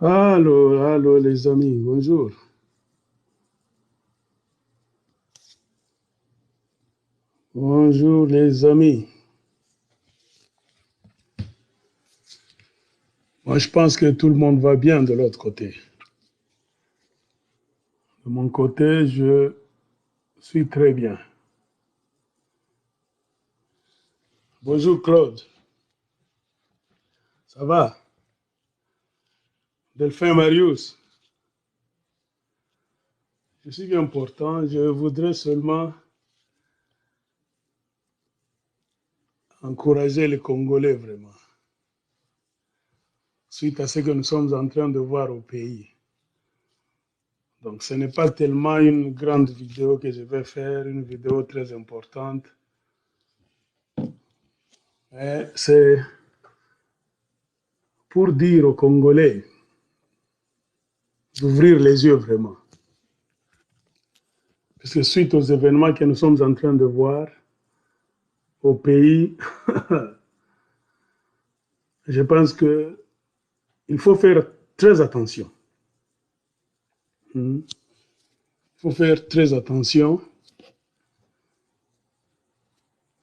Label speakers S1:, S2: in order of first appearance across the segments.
S1: Allô, allô les amis, bonjour. Bonjour les amis. Moi, je pense que tout le monde va bien de l'autre côté. De mon côté, je suis très bien. Bonjour Claude, ça va? Delphin Marius, je suis bien portant. Je voudrais seulement encourager les Congolais vraiment, suite à ce que nous sommes en train de voir au pays. Donc, ce n'est pas tellement une grande vidéo que je vais faire, une vidéo très importante, mais c'est pour dire aux Congolais d'ouvrir les yeux vraiment. Parce que suite aux événements que nous sommes en train de voir au pays, je pense qu'il faut faire très attention. Il faut faire très attention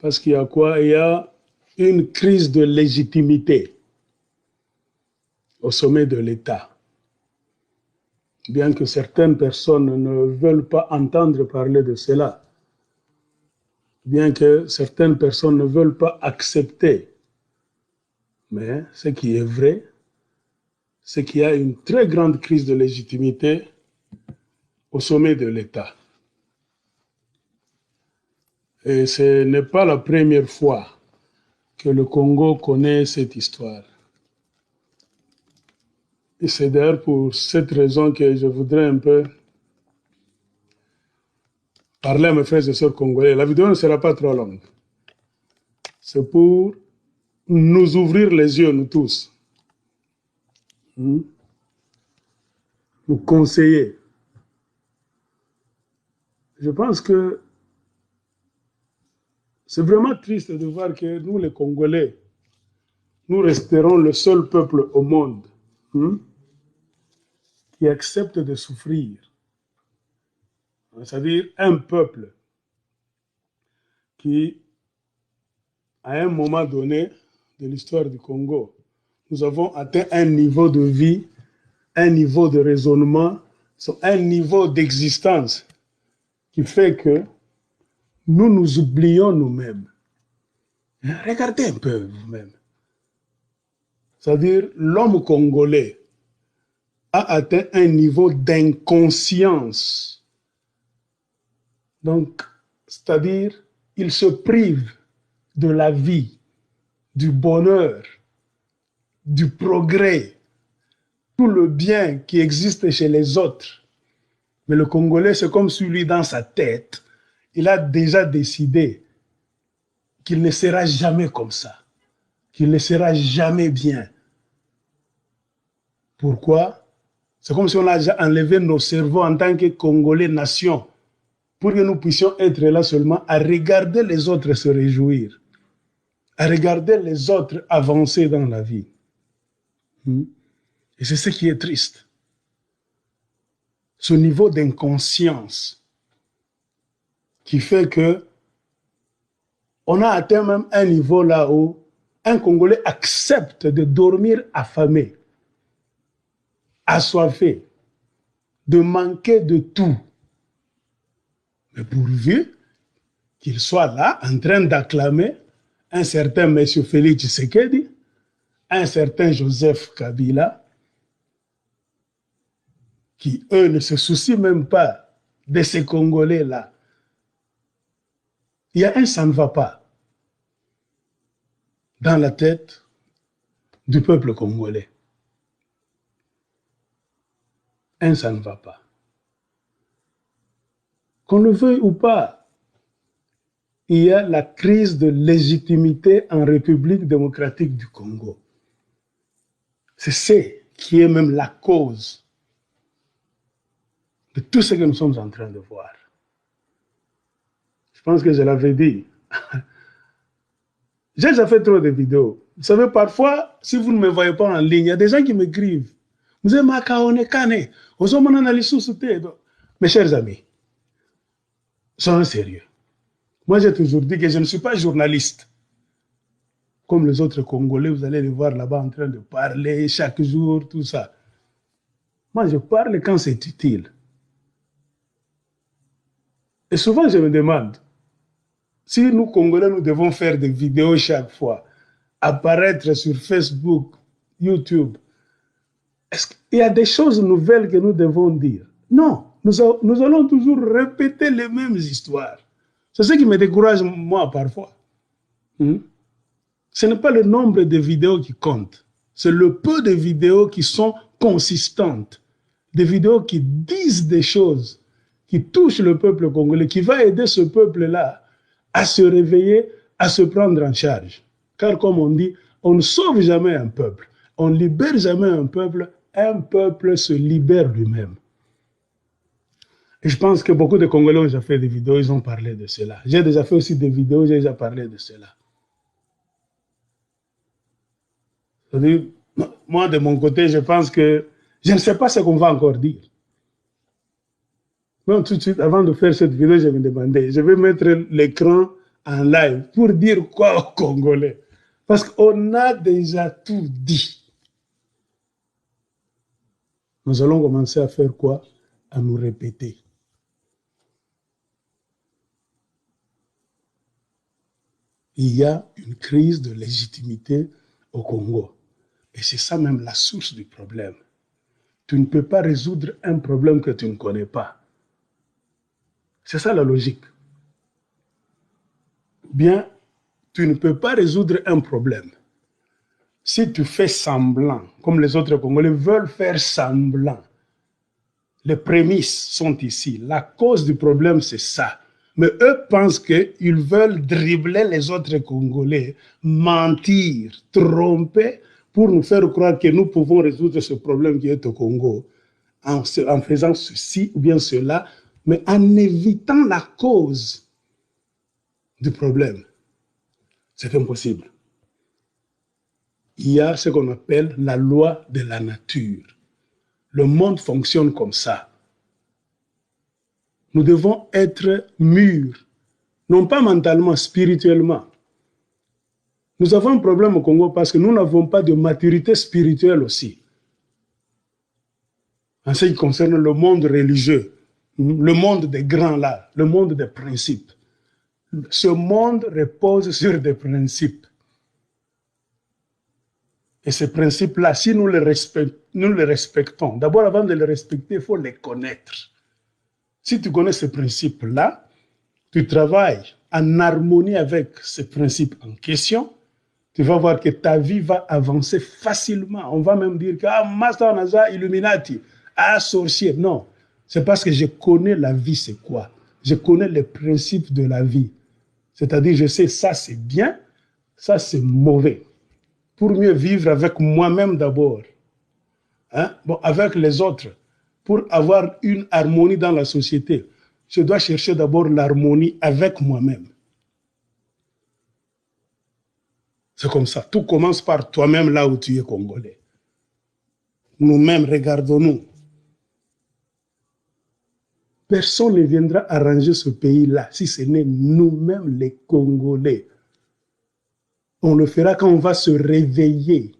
S1: parce qu'il y a quoi? Il y a une crise de légitimité au sommet de l'État. Bien que certaines personnes ne veulent pas entendre parler de cela, bien que certaines personnes ne veulent pas accepter. Mais ce qui est vrai, c'est qu'il y a une très grande crise de légitimité au sommet de l'État. Et ce n'est pas la première fois que le Congo connaît cette histoire. Et c'est d'ailleurs pour cette raison que je voudrais un peu parler à mes frères et sœurs congolais. La vidéo ne sera pas trop longue. C'est pour nous ouvrir les yeux, nous tous. Nous conseiller. Je pense que c'est vraiment triste de voir que nous, les Congolais, nous resterons le seul peuple au monde qui accepte de souffrir. C'est-à-dire un peuple qui, à un moment donné de l'histoire du Congo, nous avons atteint un niveau de vie, un niveau de raisonnement, un niveau d'existence qui fait que nous nous oublions nous-mêmes. Regardez un peu vous-même. C'est-à-dire l'homme congolais a atteint un niveau d'inconscience. Donc, c'est-à-dire, il se prive de la vie, du bonheur, du progrès, tout le bien qui existe chez les autres. Mais le Congolais, c'est comme si lui, dans sa tête, il a déjà décidé qu'il ne sera jamais comme ça, qu'il ne sera jamais bien. Pourquoi? C'est comme si on a déjà enlevé nos cerveaux en tant que Congolais nation pour que nous puissions être là seulement à regarder les autres se réjouir, à regarder les autres avancer dans la vie. Et c'est ce qui est triste. Ce niveau d'inconscience qui fait que on a atteint même un niveau là où un Congolais accepte de dormir affamé, assoiffé, de manquer de tout. Mais pourvu qu'il soit là en train d'acclamer un certain M. Félix Tshisekedi, un certain Joseph Kabila, qui, eux, ne se soucient même pas de ces Congolais-là. Il y a un ça ne va pas dans la tête du peuple congolais. Un ça ne va pas. Qu'on le veuille ou pas, il y a la crise de légitimité en République démocratique du Congo. C'est ce qui est même la cause de tout ce que nous sommes en train de voir. Je pense que je l'avais dit. J'ai déjà fait trop de vidéos. Vous savez, parfois, si vous ne me voyez pas en ligne, il y a des gens qui m'écrivent. Vous avez macaone cane. Mes chers amis, soyons sérieux. Moi, j'ai toujours dit que je ne suis pas journaliste. Comme les autres Congolais, vous allez les voir là-bas en train de parler chaque jour, tout ça. Moi, je parle quand c'est utile. Et souvent, je me demande, si nous, Congolais, nous devons faire des vidéos chaque fois, apparaître sur Facebook, YouTube, est-ce qu'il y a des choses nouvelles que nous devons dire? Non, nous allons toujours répéter les mêmes histoires. C'est ce qui me décourage, moi, parfois. Ce n'est pas le nombre de vidéos qui compte, c'est le peu de vidéos qui sont consistantes, des vidéos qui disent des choses, qui touchent le peuple congolais, qui va aider ce peuple-là à se réveiller, à se prendre en charge. Car comme on dit, on ne sauve jamais un peuple, on ne libère jamais un peuple se libère lui-même. Et je pense que beaucoup de Congolais ont déjà fait des vidéos, ils ont parlé de cela. J'ai déjà fait aussi des vidéos, j'ai déjà parlé de cela. C'est-à-dire, moi, de mon côté, je pense que je ne sais pas ce qu'on va encore dire. Même tout de suite, avant de faire cette vidéo, je me demandais, je vais mettre l'écran en live pour dire quoi aux Congolais? Parce qu'on a déjà tout dit. Nous allons commencer à faire quoi? À nous répéter. Il y a une crise de légitimité au Congo. Et c'est ça même la source du problème. Tu ne peux pas résoudre un problème que tu ne connais pas. C'est ça la logique. Bien, tu ne peux pas résoudre un problème si tu fais semblant, comme les autres Congolais veulent faire semblant. Les prémices sont ici. La cause du problème, c'est ça. Mais eux pensent qu'ils veulent dribbler les autres Congolais, mentir, tromper, pour nous faire croire que nous pouvons résoudre ce problème qui est au Congo en faisant ceci ou bien cela, mais en évitant la cause du problème. C'est impossible. Il y a ce qu'on appelle la loi de la nature. Le monde fonctionne comme ça. Nous devons être mûrs, non pas mentalement, spirituellement. Nous avons un problème au Congo parce que nous n'avons pas de maturité spirituelle aussi. En ce qui concerne le monde religieux, le monde des grands là, le monde des principes. Ce monde repose sur des principes. Et ces principes-là, si nous les respectons, d'abord avant de les respecter, il faut les connaître. Si tu connais ces principes-là, tu travailles en harmonie avec ces principes en question, tu vas voir que ta vie va avancer facilement. On va même dire que Master Naza, Illuminati, sorcier. Non, c'est parce que je connais la vie, c'est quoi? Je connais les principes de la vie. C'est-à-dire, je sais ça c'est bien, ça c'est mauvais. Pour mieux vivre avec moi-même d'abord, avec les autres, pour avoir une harmonie dans la société, je dois chercher d'abord l'harmonie avec moi-même. C'est comme ça. Tout commence par toi-même là où tu es Congolais. Nous-mêmes, regardons-nous. Personne ne viendra arranger ce pays-là si ce n'est nous-mêmes les Congolais. On le fera quand on va se réveiller.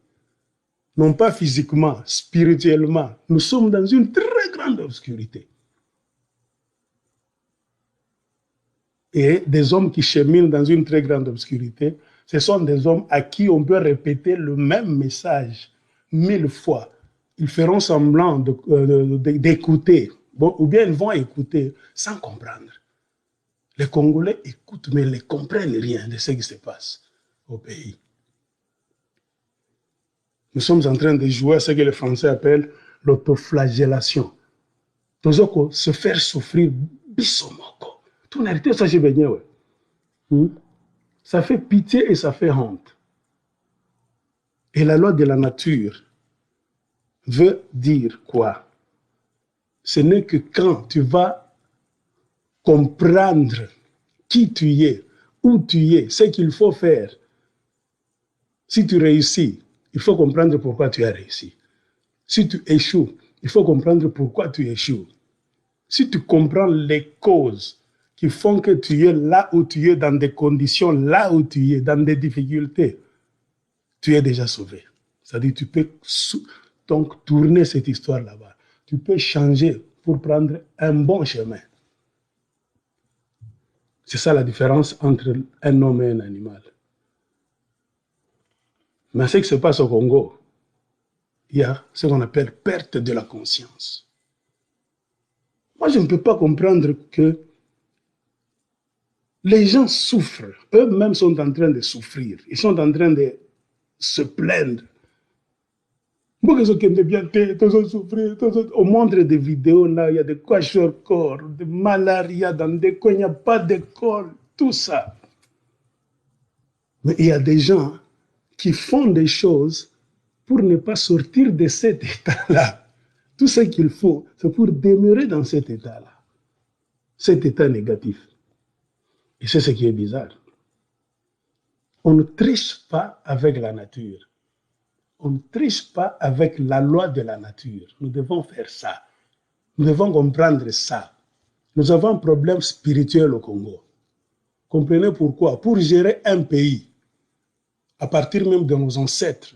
S1: Non pas physiquement, spirituellement. Nous sommes dans une très grande obscurité. Et des hommes qui cheminent dans une très grande obscurité, ce sont des hommes à qui on peut répéter le même message 1000 fois. Ils feront semblant d'écouter, ou bien ils vont écouter sans comprendre. Les Congolais écoutent, mais ils ne comprennent rien de ce qui se passe au pays. Nous sommes en train de jouer à ce que les Français appellent l'autoflagellation. Tozoko, se faire souffrir bisomoko. Tout n'arrête ça, j'ai baigné, ouais. Ça fait pitié et ça fait honte. Et la loi de la nature veut dire quoi? Ce n'est que quand tu vas comprendre qui tu es, où tu es, ce qu'il faut faire. Si tu réussis, il faut comprendre pourquoi tu as réussi. Si tu échoues, il faut comprendre pourquoi tu échoues. Si tu comprends les causes qui font que tu es là où tu es, dans des conditions là où tu es, dans des difficultés, tu es déjà sauvé. C'est-à-dire tu peux donc tourner cette histoire là-bas. Tu peux changer pour prendre un bon chemin. C'est ça la différence entre un homme et un animal. Mais ce qui se passe au Congo, il y a ce qu'on appelle perte de la conscience. Moi, je ne peux pas comprendre que les gens souffrent. Eux-mêmes sont en train de souffrir. Ils sont en train de se plaindre. On montre des vidéos là, il y a des kwashiorkor, de malaria dans des coins, il n'y a pas d'école, tout ça. Mais il y a des gens qui font des choses pour ne pas sortir de cet état-là. Tout ce qu'il faut, c'est pour demeurer dans cet état-là, cet état négatif. Et c'est ce qui est bizarre. On ne triche pas avec la nature. On ne triche pas avec la loi de la nature. Nous devons faire ça. Nous devons comprendre ça. Nous avons un problème spirituel au Congo. Comprenez pourquoi? Pour gérer un pays, à partir même de nos ancêtres,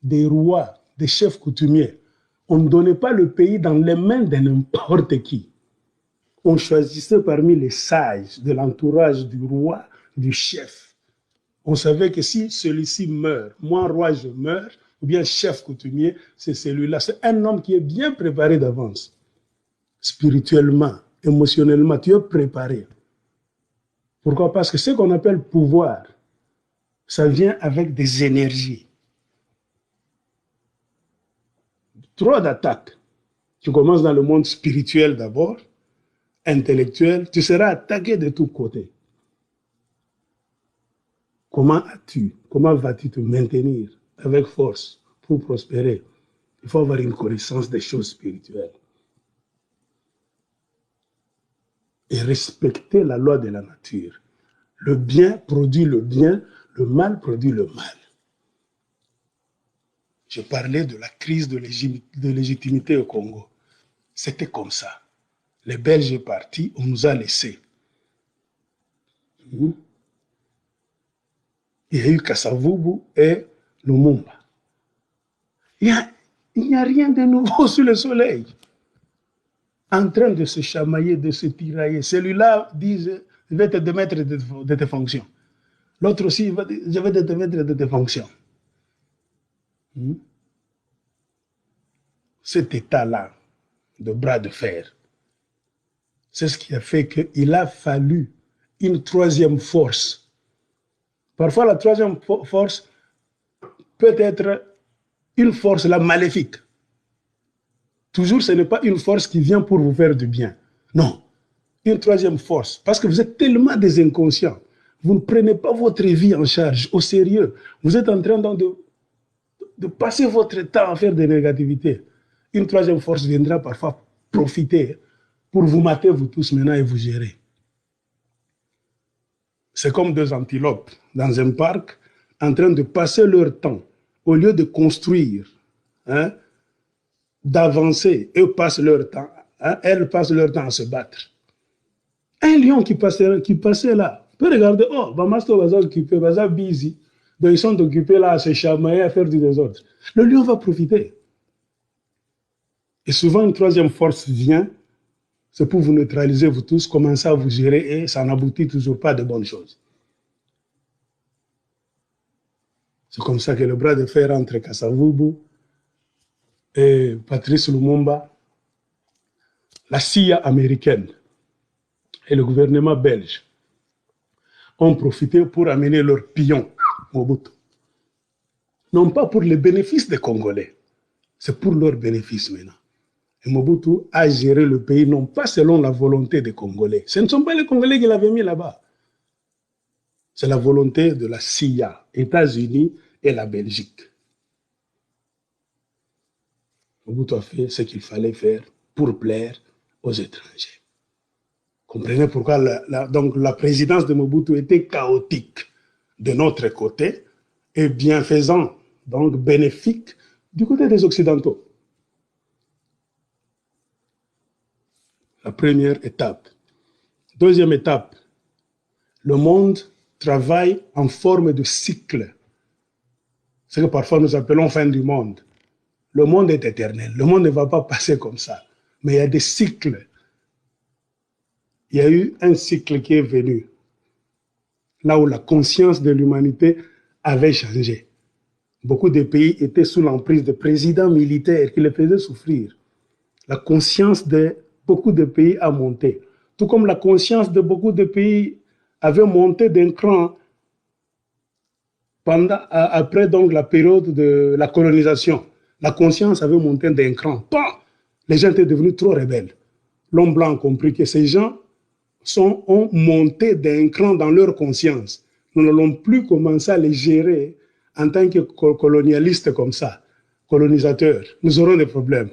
S1: des rois, des chefs coutumiers, on ne donnait pas le pays dans les mains de n'importe qui. On choisissait parmi les sages de l'entourage du roi, du chef. On savait que si celui-ci meurt, moi roi je meurs, ou bien chef coutumier, c'est celui-là. C'est un homme qui est bien préparé d'avance. Spirituellement, émotionnellement, tu es préparé. Pourquoi? Parce que ce qu'on appelle pouvoir, ça vient avec des énergies. Trop d'attaques. Tu commences dans le monde spirituel d'abord, intellectuel, tu seras attaqué de tous côtés. Comment vas-tu te maintenir avec force pour prospérer? Il faut avoir une connaissance des choses spirituelles. Et respecter la loi de la nature. Le bien produit le bien, le mal produit le mal. Je parlais de la crise de légitimité au Congo. C'était comme ça. Les Belges sont partis, on nous a laissés. Il y a eu Kasavubu et Lumumba. Il n'y a rien de nouveau sous le soleil. En train de se chamailler, de se tirailler. Celui-là dit, je vais te démettre de tes fonctions. L'autre aussi, je vais te démettre de tes fonctions. Cet état-là de bras de fer, c'est ce qui a fait qu'il a fallu une troisième force. Parfois, la troisième force peut être une force là, maléfique. Toujours, ce n'est pas une force qui vient pour vous faire du bien. Non, une troisième force. Parce que vous êtes tellement des inconscients. Vous ne prenez pas votre vie en charge, au sérieux. Vous êtes en train de passer votre temps à faire des négativités. Une troisième force viendra parfois profiter pour vous mater, vous tous maintenant, et vous gérer. C'est comme deux antilopes dans un parc en train de passer leur temps. Au lieu de construire, d'avancer, eux passent leur temps, elles passent leur temps à se battre. Un lion qui passait là, peut regarder, oh, Bamasto va s'occuper, va busy. Donc ils sont occupés là à se chamailler, à faire du désordre. Le lion va profiter. Et souvent, une troisième force vient, c'est pour vous neutraliser, vous tous, commencer à vous gérer et ça n'aboutit toujours pas de bonnes choses. C'est comme ça que le bras de fer entre Kasavubu et Patrice Lumumba, la CIA américaine et le gouvernement belge ont profité pour amener leur pion, Mobutu. Non pas pour les bénéfices des Congolais, c'est pour leurs bénéfices maintenant. Et Mobutu a géré le pays non pas selon la volonté des Congolais. Ce ne sont pas les Congolais qui l'avaient mis là-bas. C'est la volonté de la CIA, États-Unis et la Belgique. Mobutu a fait ce qu'il fallait faire pour plaire aux étrangers. Comprenez pourquoi donc la présidence de Mobutu était chaotique de notre côté et bienfaisant, donc bénéfique du côté des Occidentaux. La première étape. Deuxième étape, le monde travaille en forme de cycle. Ce que parfois nous appelons fin du monde. Le monde est éternel. Le monde ne va pas passer comme ça. Mais il y a des cycles. Il y a eu un cycle qui est venu, là où la conscience de l'humanité avait changé. Beaucoup de pays étaient sous l'emprise de présidents militaires qui les faisaient souffrir. La conscience de beaucoup de pays a monté. Tout comme la conscience de beaucoup de pays avait monté d'un cran après donc la période de la colonisation. La conscience avait monté d'un cran. Les gens étaient devenus trop rebelles. L'homme blanc a compris que ces gens ont monté d'un cran dans leur conscience. Nous n'allons plus commencer à les gérer en tant que colonialistes comme ça, colonisateurs. Nous aurons des problèmes.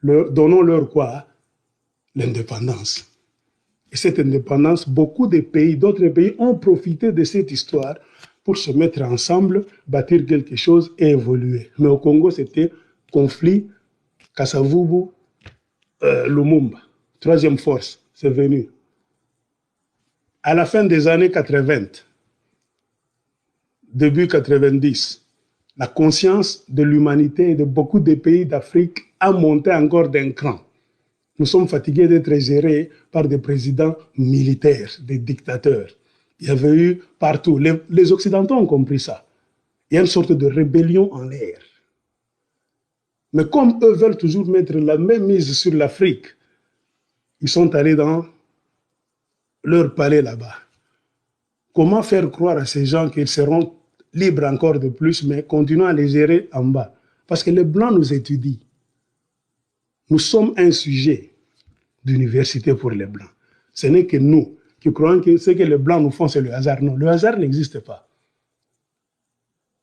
S1: Donnons-leur quoi? L'indépendance. Et cette indépendance, beaucoup de pays, d'autres pays ont profité de cette histoire pour se mettre ensemble, bâtir quelque chose et évoluer. Mais au Congo, c'était conflit, Kasavubu, Lumumba. Troisième force, c'est venu. À la fin des années 80, début 90, la conscience de l'humanité et de beaucoup de pays d'Afrique a monté encore d'un cran. Nous sommes fatigués d'être gérés par des présidents militaires, des dictateurs. Il y avait eu partout. Les Occidentaux ont compris ça. Il y a une sorte de rébellion en l'air. Mais comme eux veulent toujours mettre la même mise sur l'Afrique, ils sont allés dans leur palais là-bas. Comment faire croire à ces gens qu'ils seront libres encore de plus, mais continuons à les gérer en bas? Parce que les Blancs nous étudient. Nous sommes un sujet d'université pour les Blancs. Ce n'est que nous qui croyons que ce que les Blancs nous font, c'est le hasard. Non, le hasard n'existe pas.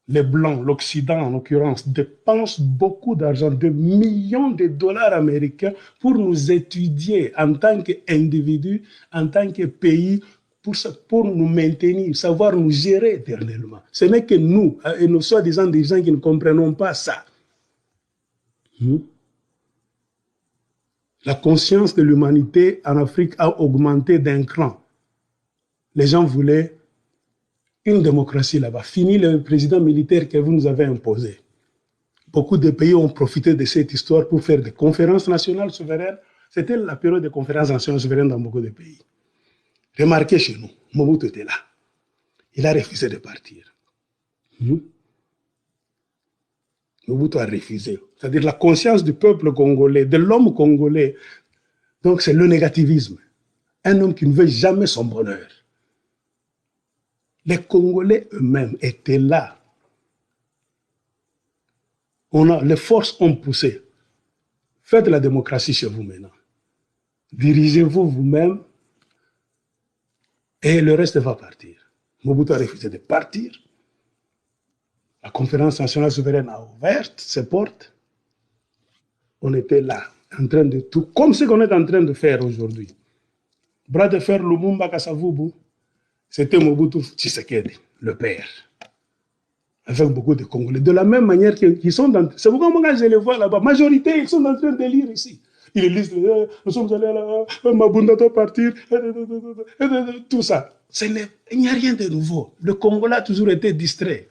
S1: Les Blancs, l'Occident en l'occurrence, dépensent beaucoup d'argent, de millions de dollars américains pour nous étudier en tant qu'individus, en tant que pays, pour nous maintenir, savoir nous gérer éternellement. Ce n'est que nous, et nous soi-disant des gens qui ne comprenons pas ça. La conscience de l'humanité en Afrique a augmenté d'un cran. Les gens voulaient une démocratie là-bas. Fini le président militaire que vous nous avez imposé. Beaucoup de pays ont profité de cette histoire pour faire des conférences nationales souveraines. C'était la période des conférences nationales souveraines dans beaucoup de pays. Remarquez chez nous, Mobutu était là. Il a refusé de partir. Mobutu a refusé. C'est-à-dire la conscience du peuple congolais, de l'homme congolais. Donc c'est le négativisme. Un homme qui ne veut jamais son bonheur. Les Congolais eux-mêmes étaient là. Les forces ont poussé. Faites la démocratie chez vous maintenant. Dirigez-vous vous-même et le reste va partir. Mobutu a refusé de partir. La conférence nationale souveraine a ouvert ses portes. On était là, en train de tout, comme ce qu'on est en train de faire aujourd'hui. Bras de fer Lumumba Kasavubu, c'était Mobutu Tshisekedi, le père, avec beaucoup de Congolais. De la même manière qu'ils sont dans... C'est pourquoi moi, quand je les vois là-bas, majorité, ils sont en train de lire ici. Ils lisent, nous sommes allés là, Mabunda doit partir, tout ça. Il n'y a rien de nouveau. Le Congolais a toujours été distrait.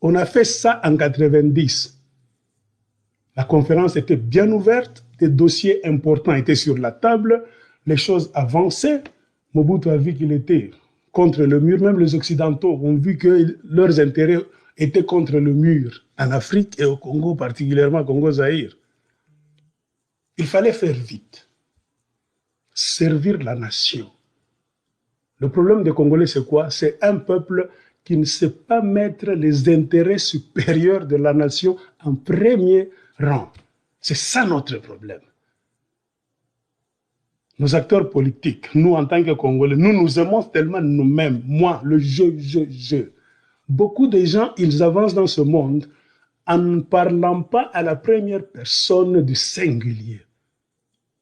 S1: On a fait ça en 90. La conférence était bien ouverte, des dossiers importants étaient sur la table, les choses avançaient. Mobutu a vu qu'il était contre le mur. Même les Occidentaux ont vu que leurs intérêts étaient contre le mur en Afrique et au Congo, particulièrement au Congo-Zaïre. Il fallait faire vite, servir la nation. Le problème des Congolais, c'est quoi? C'est un peuple qui ne sait pas mettre les intérêts supérieurs de la nation en premier rang. C'est ça notre problème. Nos acteurs politiques, nous en tant que Congolais, nous aimons tellement nous-mêmes, moi, le je. Beaucoup de gens, ils avancent dans ce monde en ne parlant pas à la première personne du singulier.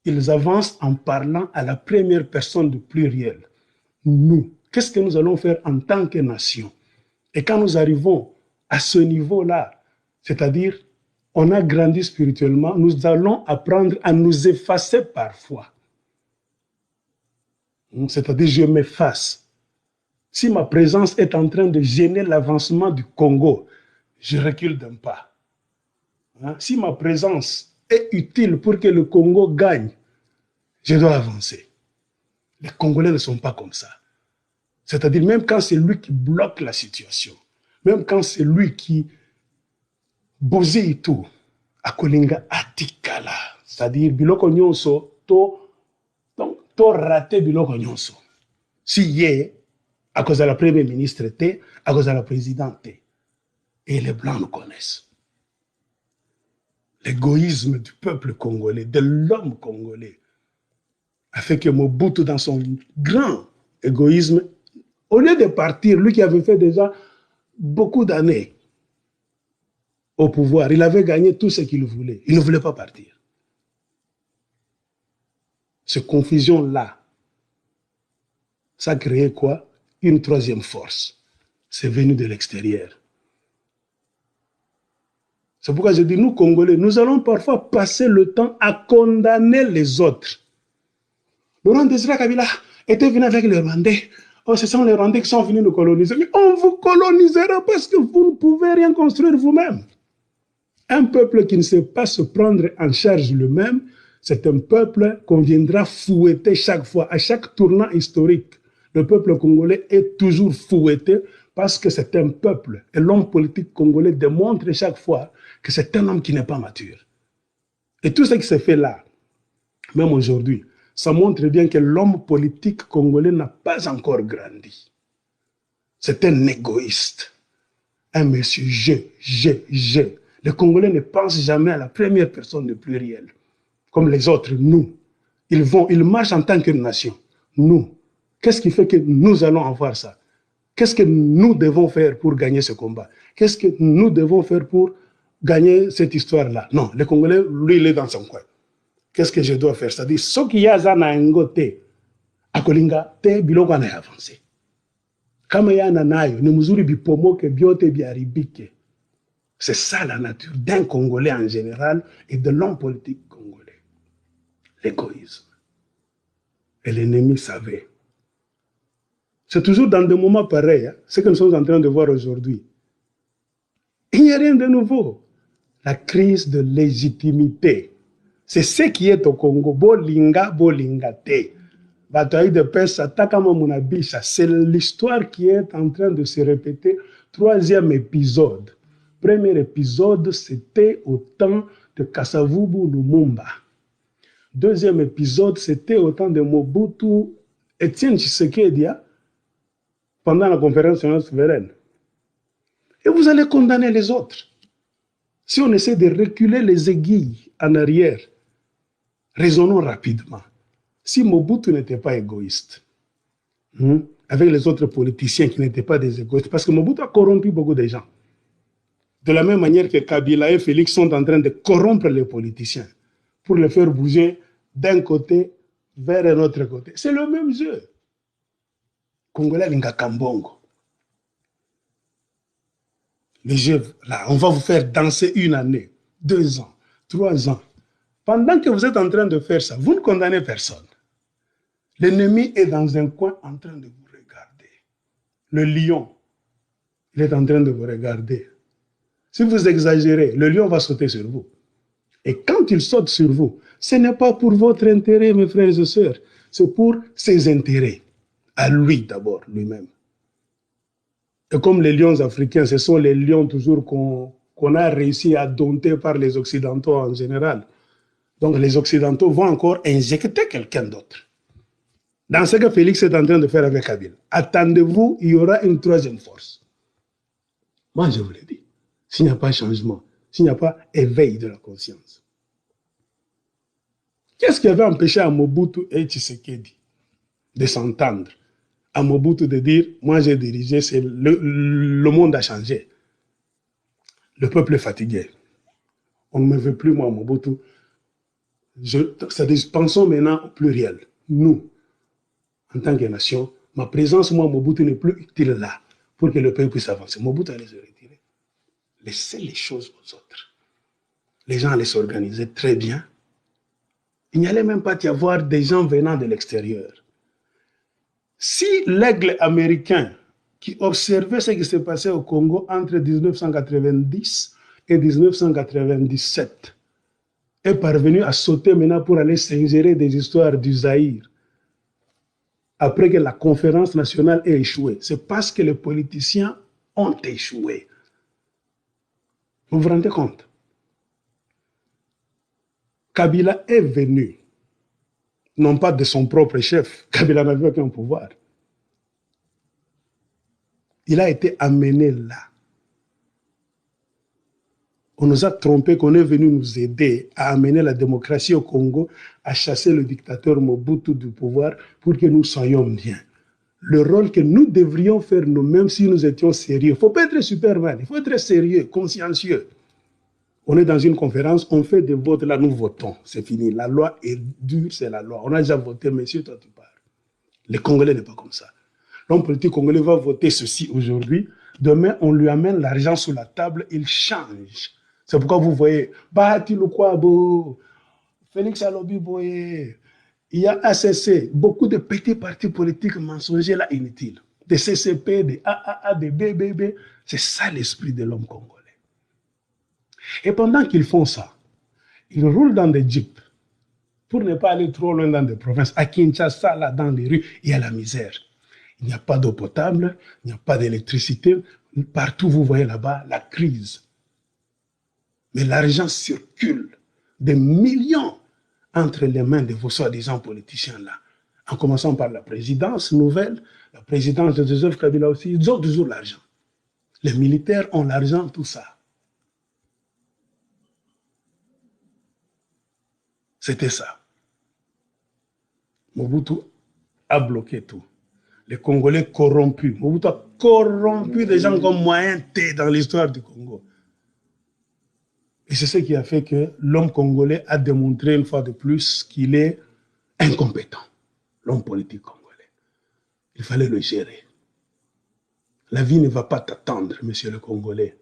S1: Ils avancent en parlant à la première personne du pluriel. Nous, qu'est-ce que nous allons faire en tant que nation? Et quand nous arrivons à ce niveau-là, c'est-à-dire on a grandi spirituellement, nous allons apprendre à nous effacer parfois. C'est-à-dire, je m'efface. Si ma présence est en train de gêner l'avancement du Congo, je recule d'un pas. Si ma présence est utile pour que le Congo gagne, je dois avancer. Les Congolais ne sont pas comme ça. C'est-à-dire, même quand c'est lui qui bloque la situation, même quand c'est lui qui bousille tout, akolinga atikala. C'est-à-dire, biloko nyonso, to raté biloko nyonso. Si yé, à cause de la première ministre, à cause de la présidente. Et les Blancs nous connaissent. L'égoïsme du peuple congolais, de l'homme congolais, a fait que Mobutu, dans son grand égoïsme, au lieu de partir, lui qui avait fait déjà beaucoup d'années au pouvoir, il avait gagné tout ce qu'il voulait. Il ne voulait pas partir. Cette confusion-là, ça a créé quoi? Une troisième force. C'est venu de l'extérieur. C'est pourquoi je dis, nous, Congolais, nous allons parfois passer le temps à condamner les autres. Laurent Désiré Kabila était venu avec les Rwandais. Oh, ce sont les Rwandais qui sont venus nous coloniser. Mais on vous colonisera parce que vous ne pouvez rien construire vous-même. Un peuple qui ne sait pas se prendre en charge lui-même, c'est un peuple qu'on viendra fouetter chaque fois, à chaque tournant historique. Le peuple congolais est toujours fouetté parce que c'est un peuple. Et l'homme politique congolais démontre chaque fois que c'est un homme qui n'est pas mature. Et tout ce qui se fait là, même aujourd'hui, ça montre bien que l'homme politique congolais n'a pas encore grandi. C'est un égoïste. Un monsieur, je. Les Congolais ne pensent jamais à la première personne du pluriel. Comme les autres, nous. Ils marchent en tant que nation. Nous. Qu'est-ce qui fait que nous allons avoir ça? Qu'est-ce que nous devons faire pour gagner ce combat? Qu'est-ce que nous devons faire pour gagner cette histoire-là? Non, le Congolais, lui, il est dans son coin. Qu'est-ce que je dois faire? C'est-à-dire, ce qui y a dans ngote, akolinga te biloko na avancé. Kama ya nanayo, ne muzuri bipomo ke biote biaribike. C'est ça la nature d'un Congolais en général et de l'homme politique congolais. L'égoïsme. Et l'ennemi savait. C'est toujours dans des moments pareils, hein, ce que nous sommes en train de voir aujourd'hui. Il n'y a rien de nouveau. La crise de légitimité. C'est ce qui est au Congo. Bolinga te. Bataille de paix, c'est l'histoire qui est en train de se répéter. Troisième épisode. Premier épisode, c'était au temps de Kasavubu Lumumba. Deuxième épisode, c'était au temps de Mobutu Etienne Tshisekedi pendant la conférence nationale souveraine. Et vous allez condamner les autres. Si on essaie de reculer les aiguilles en arrière, raisonnons rapidement. Si Mobutu n'était pas égoïste, avec les autres politiciens qui n'étaient pas des égoïstes, parce que Mobutu a corrompu beaucoup de gens. De la même manière que Kabila et Félix sont en train de corrompre les politiciens pour les faire bouger d'un côté vers un autre côté. C'est le même jeu. Congolais Lingakambongo. Les jeux, là, on va vous faire danser 1 année, 2 ans, 3 ans. Pendant que vous êtes en train de faire ça, vous ne condamnez personne. L'ennemi est dans un coin en train de vous regarder. Le lion, il est en train de vous regarder. Si vous exagérez, le lion va sauter sur vous. Et quand il saute sur vous, ce n'est pas pour votre intérêt, mes frères et sœurs, c'est pour ses intérêts. À lui d'abord, lui-même. Et comme les lions africains, ce sont les lions toujours qu'on a réussi à dompter par les Occidentaux en général. Donc les Occidentaux vont encore injecter quelqu'un d'autre. Dans ce que Félix est en train de faire avec Kabila, attendez-vous, il y aura une troisième force. Moi, je vous l'ai dit. S'il n'y a pas changement, s'il n'y a pas éveil de la conscience. Qu'est-ce qui avait empêché à Mobutu et Tshisekedi de s'entendre? À Mobutu de dire, moi j'ai dirigé, le monde a changé. Le peuple est fatigué. On ne me veut plus, moi, Mobutu. Pensons maintenant au pluriel. Nous, en tant que nation, ma présence, moi, Mobutu, n'est plus utile là pour que le pays puisse avancer. Mobutu allait se retirer. Laissez les choses aux autres. les gens allaient s'organiser très bien. Il n'y allait même pas y avoir des gens venant de l'extérieur. Si l'aigle américain qui observait ce qui s'est passé au Congo entre 1990 et 1997 est parvenu à sauter maintenant pour aller s'ingérer des histoires du Zaïre, après que la conférence nationale ait échoué, c'est parce que les politiciens ont échoué. Vous vous rendez compte? Kabila est venu, non pas de son propre chef, Kabila n'avait aucun pouvoir. Il a été amené là. On nous a trompés qu'on est venu nous aider à amener la démocratie au Congo, à chasser le dictateur Mobutu du pouvoir pour que nous soyons bien. Le rôle que nous devrions faire nous-mêmes si nous étions sérieux. Il ne faut pas être Superman, il faut être sérieux, consciencieux. On est dans une conférence, on fait des votes, là nous votons, c'est fini. La loi est dure, c'est la loi. On a déjà voté, monsieur, toi tu parles. Les Congolais n'est pas comme ça. L'homme politique congolais va voter ceci aujourd'hui, demain on lui amène l'argent sous la table, il change. C'est pourquoi vous voyez, Bahati Lukwabo, Félix Alobi Boye, il y a ACC, beaucoup de petits partis politiques mensongers là inutiles. Des CCP, des AAA, des BBB. C'est ça l'esprit de l'homme congolais. Et pendant qu'ils font ça, ils roulent dans des jeeps pour ne pas aller trop loin dans des provinces. À Kinshasa, là, dans les rues, il y a la misère. Il n'y a pas d'eau potable, il n'y a pas d'électricité. Partout, vous voyez là-bas, la crise. Mais l'argent circule, des millions entre les mains de vos soi-disant politiciens-là. En commençant par la présidence nouvelle, la présidence de Joseph Kabila aussi, ils ont toujours l'argent. Les militaires ont l'argent, tout ça. C'était ça. Mobutu a bloqué tout. Les Congolais corrompus. Mobutu a corrompu des gens comme moyen T dans l'histoire du Congo. Et c'est ce qui a fait que l'homme congolais a démontré une fois de plus qu'il est incompétent. L'homme politique congolais. Il fallait le gérer. La vie ne va pas t'attendre, monsieur le Congolais.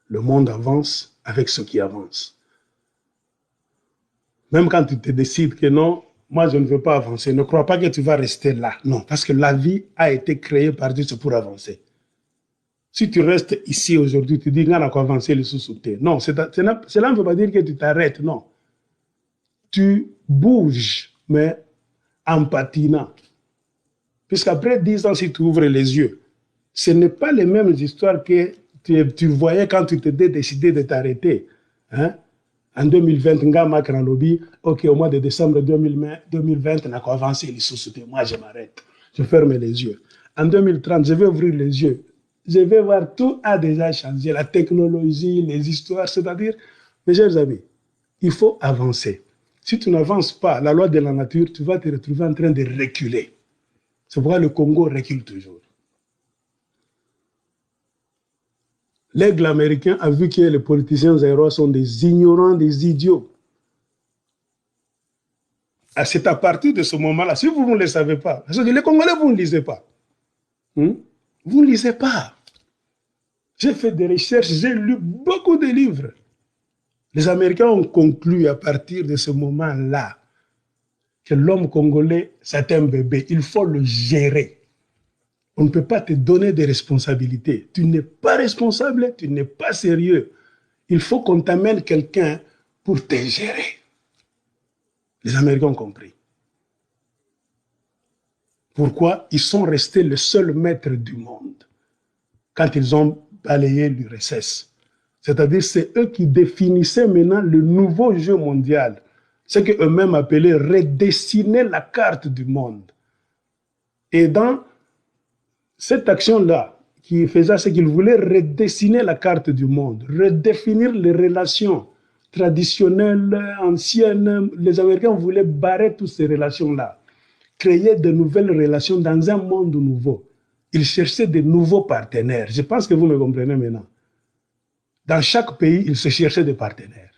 S1: Le monde avance avec ce qui avance. Même quand tu te décides que non, moi je ne veux pas avancer, ne crois pas que tu vas rester là. Non, parce que la vie a été créée par Dieu, c'est pour avancer. Si tu restes ici aujourd'hui, tu dis, il n'y a qu'à avancer le sous-souté. Non, cela ne veut pas dire que tu t'arrêtes, non. Tu bouges, mais en patinant. Puisqu'après 10 ans, si tu ouvres les yeux, ce n'est pas les mêmes histoires que tu voyais quand tu t'étais décidé de t'arrêter. Hein? En 2020, ok, au mois de décembre 2020, on a avancé les sous-soutés. Moi, je m'arrête. Je ferme les yeux. En 2030, je vais ouvrir les yeux. Je vais voir, tout a déjà changé. La technologie, les histoires, c'est-à-dire, mes chers amis, il faut avancer. Si tu n'avances pas, la loi de la nature, tu vas te retrouver en train de reculer. C'est pourquoi le Congo recule toujours. L'aigle américain a vu que les politiciens zéro sont des ignorants, des idiots. C'est à partir de ce moment-là, si vous ne le savez pas, parce que les Congolais, vous ne lisez pas. Vous ne lisez pas. J'ai fait des recherches, j'ai lu beaucoup de livres. Les Américains ont conclu à partir de ce moment-là que l'homme congolais, c'est un bébé. Il faut le gérer. On ne peut pas te donner des responsabilités. Tu n'es pas responsable, tu n'es pas sérieux. Il faut qu'on t'amène quelqu'un pour te gérer. Les Américains ont compris. Pourquoi ils sont restés le seul maître du monde quand ils ont balayé l'URSS. C'est-à-dire c'est eux qui définissaient maintenant le nouveau jeu mondial. Ce qu'eux-mêmes appelaient redessiner la carte du monde. Et dans cette action-là, qui faisait ce qu'ils voulaient redessiner la carte du monde, redéfinir les relations traditionnelles, anciennes. Les Américains voulaient barrer toutes ces relations-là, créer de nouvelles relations dans un monde nouveau. Ils cherchaient de nouveaux partenaires. Je pense que vous me comprenez maintenant. Dans chaque pays, ils se cherchaient des partenaires.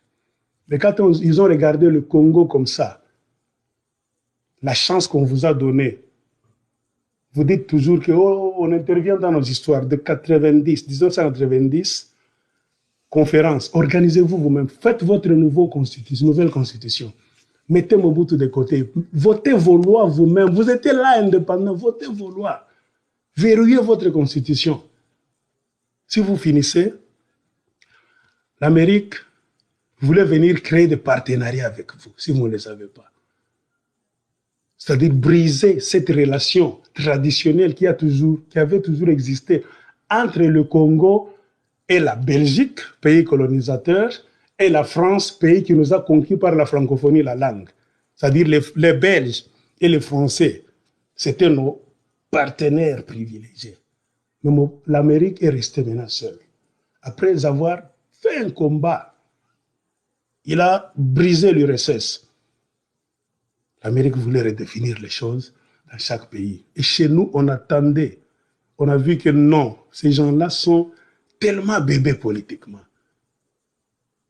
S1: Mais quand ils ont regardé le Congo comme ça, la chance qu'on vous a donnée, vous dites toujours qu'on intervient dans nos histoires de 1990, conférence, organisez-vous vous-même, faites votre nouvelle constitution. Mettez Mobutu de côté, votez vos lois vous-même. Vous étiez là indépendant, votez vos lois. Verrouillez votre constitution. Si vous finissez, l'Amérique voulait venir créer des partenariats avec vous, si vous ne le savez pas. C'est-à-dire briser cette relation traditionnelle qui avait toujours existé entre le Congo et la Belgique, pays colonisateur, et la France, pays qui nous a conquis par la francophonie, la langue. C'est-à-dire les Belges et les Français, c'était nos partenaires privilégiés. Mais l'Amérique est restée maintenant seule. Après avoir fait un combat, il a brisé l'URSS. L'Amérique voulait redéfinir les choses dans chaque pays. Et chez nous, on attendait. On a vu que non, ces gens-là sont tellement bébés politiquement.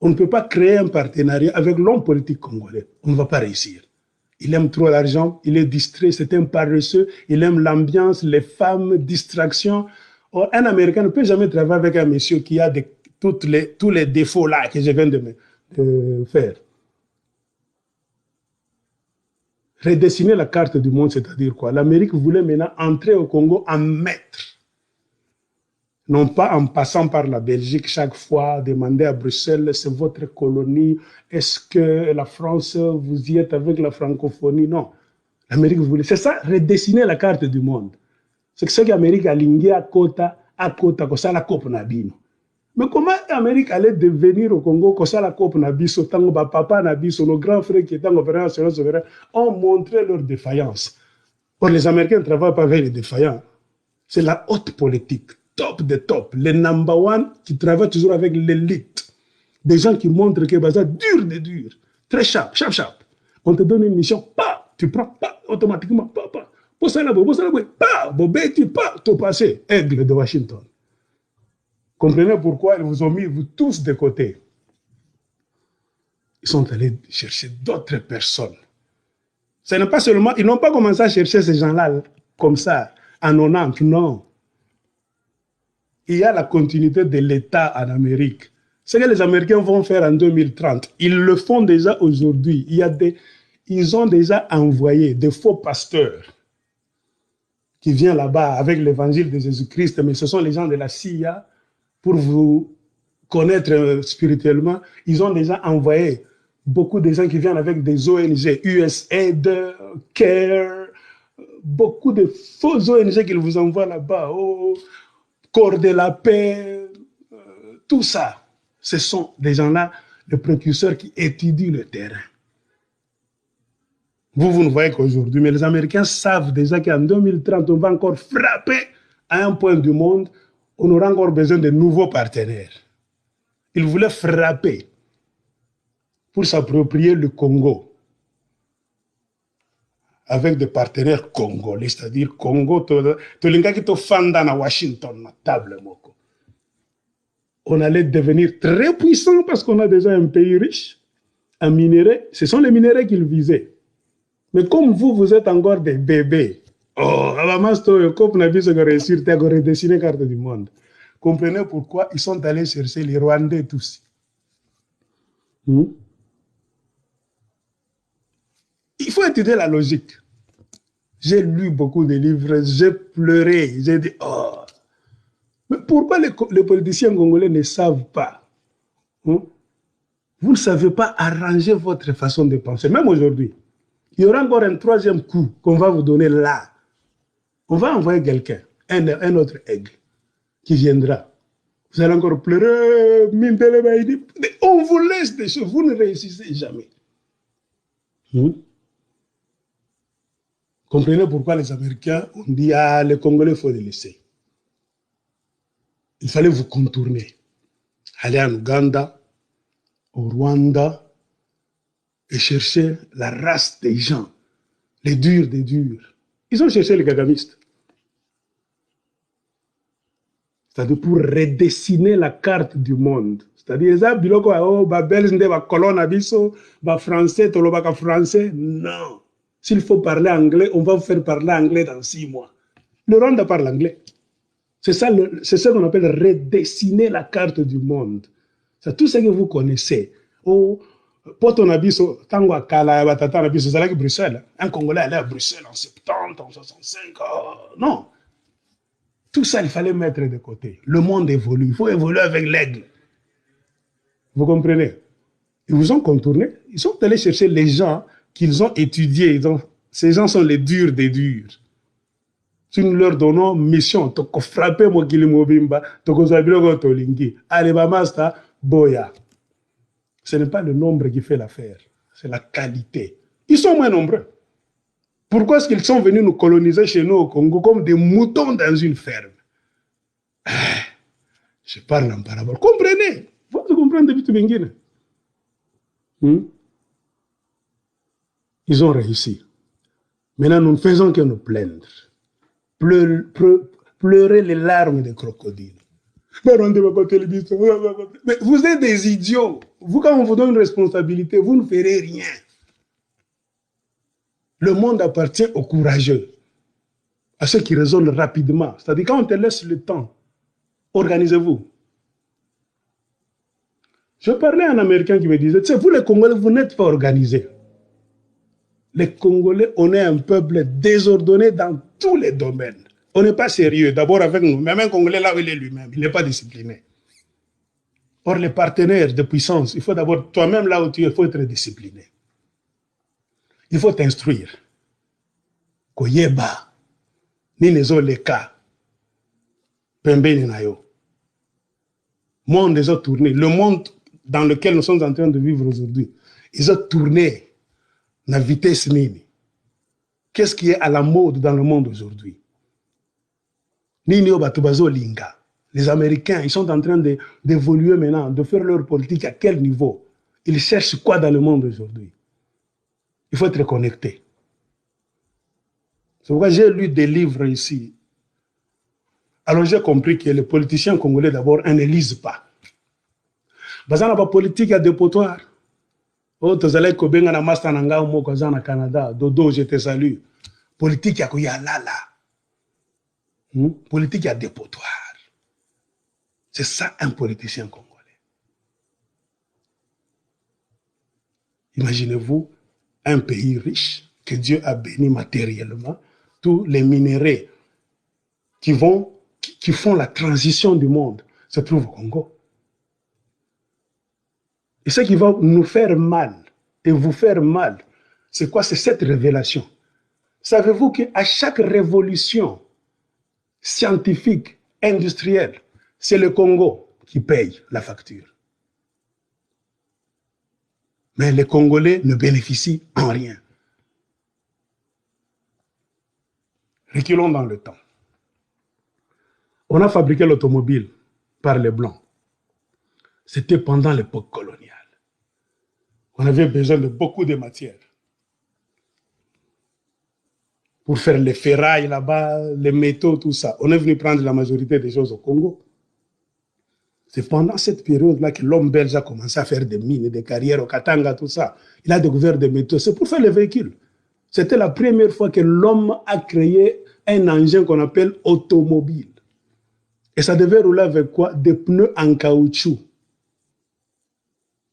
S1: On ne peut pas créer un partenariat avec l'homme politique congolais. On ne va pas réussir. Il aime trop l'argent, il est distrait, c'est un paresseux, il aime l'ambiance, les femmes, distraction. Or, un Américain ne peut jamais travailler avec un monsieur qui a tous les défauts là que je viens de faire. Redessiner la carte du monde, c'est-à-dire quoi? L'Amérique voulait maintenant entrer au Congo en maître. Non pas en passant par la Belgique chaque fois, demander à Bruxelles, c'est votre colonie, est-ce que la France, vous y êtes avec la francophonie? Non. L'Amérique voulait. C'est ça, redessiner la carte du monde. C'est ce que l'Amérique a lingué à Kota, comme ça la coupe Nabino. Mais comment l'Amérique allait devenir au Congo, comme ça la coupe Nabiso, tango papa Nabiso, nos grands frères qui étaient en gouvernance souverain, ont montré leur défaillance. Or, les Américains ne travaillent pas avec les défaillants. C'est la haute politique. Top de top, les number one qui travaillent toujours avec l'élite. Des gens qui montrent que c'est dur de dur, très sharp. On te donne une mission, pas, tu prends, pas, automatiquement, pas. Pour ça, pas, bobeti, pas, tout passé, aigle de Washington. Comprenez pourquoi ils vous ont mis vous tous de côté. Ils sont allés chercher d'autres personnes. Ce n'est pas seulement, ils n'ont pas commencé à chercher ces gens-là comme ça, en 90, non. Il y a la continuité de l'État en Amérique. Ce que les Américains vont faire en 2030, ils le font déjà aujourd'hui. Ils ont déjà envoyé des faux pasteurs qui viennent là-bas avec l'évangile de Jésus-Christ, mais ce sont les gens de la CIA pour vous connaître spirituellement. Ils ont déjà envoyé beaucoup de gens qui viennent avec des ONG, USAID, CARE, beaucoup de faux ONG qu'ils vous envoient là-bas. Corps de la paix, tout ça, ce sont des gens-là, les précurseurs qui étudient le terrain. Vous ne voyez qu'aujourd'hui, mais les Américains savent déjà qu'en 2030, on va encore frapper à un point du monde, on aura encore besoin de nouveaux partenaires. Ils voulaient frapper pour s'approprier le Congo avec des partenaires congolais, c'est-à-dire Congo, à Washington, na table moko. On allait devenir très puissant parce qu'on a déjà un pays riche en minerais. Ce sont les minerais qu'ils visaient. Mais comme vous êtes encore des bébés, réussir à redessiner la carte du monde. Comprenez pourquoi ils sont allés chercher les Rwandais tous. Il faut étudier la logique. J'ai lu beaucoup de livres, j'ai pleuré, j'ai dit, oh. Mais pourquoi les politiciens congolais ne savent pas? Vous ne savez pas arranger votre façon de penser. Même aujourd'hui, il y aura encore un troisième coup qu'on va vous donner là. On va envoyer quelqu'un, un autre aigle, qui viendra. Vous allez encore pleurer, on vous laisse des choses, vous ne réussissez jamais. Comprenez pourquoi les Américains ont dit, ah, les Congolais, il faut les laisser. Il fallait vous contourner. Aller en Ouganda, au Rwanda, et chercher la race des gens, les durs des durs. Ils ont cherché les gagamistes. C'est-à-dire pour redessiner la carte du monde. C'est-à-dire, ça, biloko, oh, ba belge, ba colonne abisso, ba français, tolobaka français. Non. S'il faut parler anglais, on va vous faire parler anglais dans 6 mois. Le Rwanda parle anglais. C'est ça qu'on appelle redessiner la carte du monde. C'est tout ce que vous connaissez. Oh, Poto Nabiso, Tango Akala, Batata Nabiso, c'est là que Bruxelles. Un Congolais allait à Bruxelles en 70, en 65. Oh, non. Tout ça, il fallait mettre de côté. Le monde évolue. Il faut évoluer avec l'aigle. Vous comprenez? Ils vous ont contourné. Ils sont allés chercher les gens qu'ils ont étudiés. Ces gens sont les durs des durs. Si nous leur donnons mission, tu peux frapper mon Kilimobimba, tu peux frapper Tolingi. Allez, Bamasta, Boya. Ce n'est pas le nombre qui fait l'affaire, c'est la qualité. Ils sont moins nombreux. Pourquoi est-ce qu'ils sont venus nous coloniser chez nous au Congo comme des moutons dans une ferme? Je parle en parabole. Comprenez? Vous comprenez depuis Tubingine. Ils ont réussi. Maintenant, nous ne faisons que nous plaindre. Pleurer les larmes des crocodiles. Mais vous êtes des idiots. Vous, quand on vous donne une responsabilité, vous ne ferez rien. Le monde appartient aux courageux, à ceux qui raisonnent rapidement. C'est-à-dire, quand on te laisse le temps, organisez-vous. Je parlais à un Américain qui me disait, tu sais, vous les Congolais, vous n'êtes pas organisés. Les Congolais, on est un peuple désordonné dans tous les domaines. On n'est pas sérieux, d'abord avec nous. Même un Congolais, là où il est lui-même, il n'est pas discipliné. Or, les partenaires de puissance, il faut d'abord, toi-même là où tu es, il faut être discipliné. Il faut t'instruire. Koyeba, Ninezo Leka, Pembe Ninayo. Monde, ils ont tourné. Le monde dans lequel nous sommes en train de vivre aujourd'hui, ils ont tourné la vitesse nini. Qu'est-ce qui est à la mode dans le monde aujourd'hui? Nini Obatubazo Linga. Les Américains, ils sont en train d'évoluer maintenant, de faire leur politique à quel niveau? Ils cherchent quoi dans le monde aujourd'hui? Il faut être connecté. C'est pourquoi j'ai lu des livres ici. Alors j'ai compris que les politiciens congolais d'abord ne lisent pas. Parce qu'on n'a pas politique à dépotoir. Oh, tu allais kobenga na master nanga mo au Canada. Dodo, je te salue. Politique à kuyalala. Politique à dépotoir. C'est ça un politicien congolais. Imaginez-vous un pays riche que Dieu a béni matériellement, tous les minéraux qui font la transition du monde se trouvent au Congo. Et ce qui va nous faire mal et vous faire mal, c'est quoi? C'est cette révélation. Savez-vous qu'à chaque révolution scientifique, industrielle, c'est le Congo qui paye la facture. Mais les Congolais ne bénéficient en rien. Reculons dans le temps. On a fabriqué l'automobile par les Blancs. C'était pendant l'époque coloniale. On avait besoin de beaucoup de matières. Pour faire les ferrailles là-bas, les métaux, tout ça. On est venu prendre la majorité des choses au Congo. C'est pendant cette période-là que l'homme belge a commencé à faire des mines, des carrières au Katanga, tout ça. Il a découvert des métaux. C'est pour faire les véhicules. C'était la première fois que l'homme a créé un engin qu'on appelle automobile. Et ça devait rouler avec quoi? Des pneus en caoutchouc.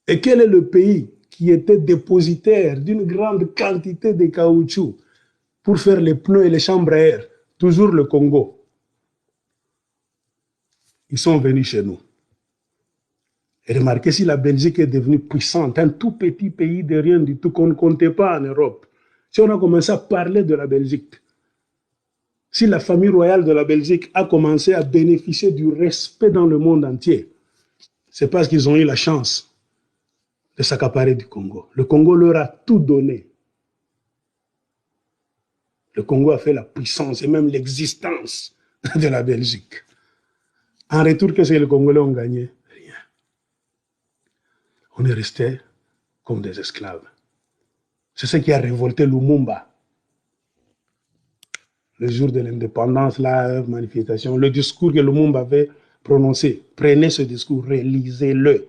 S1: Et quel est le pays qui était dépositaire d'une grande quantité de caoutchouc pour faire les pneus et les chambres à air? Toujours le Congo. Ils sont venus chez nous. Et remarquez, si la Belgique est devenue puissante, un tout petit pays de rien du tout qu'on ne comptait pas en Europe, si on a commencé à parler de la Belgique, si la famille royale de la Belgique a commencé à bénéficier du respect dans le monde entier, c'est parce qu'ils ont eu la chance de s'accaparer du Congo. Le Congo leur a tout donné. Le Congo a fait la puissance et même l'existence de la Belgique. En retour, qu'est-ce que les Congolais ont gagné? Rien. On est restés comme des esclaves. C'est ce qui a révolté Lumumba. Le jour de l'indépendance, la manifestation, le discours que Lumumba avait prononcé, prenez ce discours, relisez-le.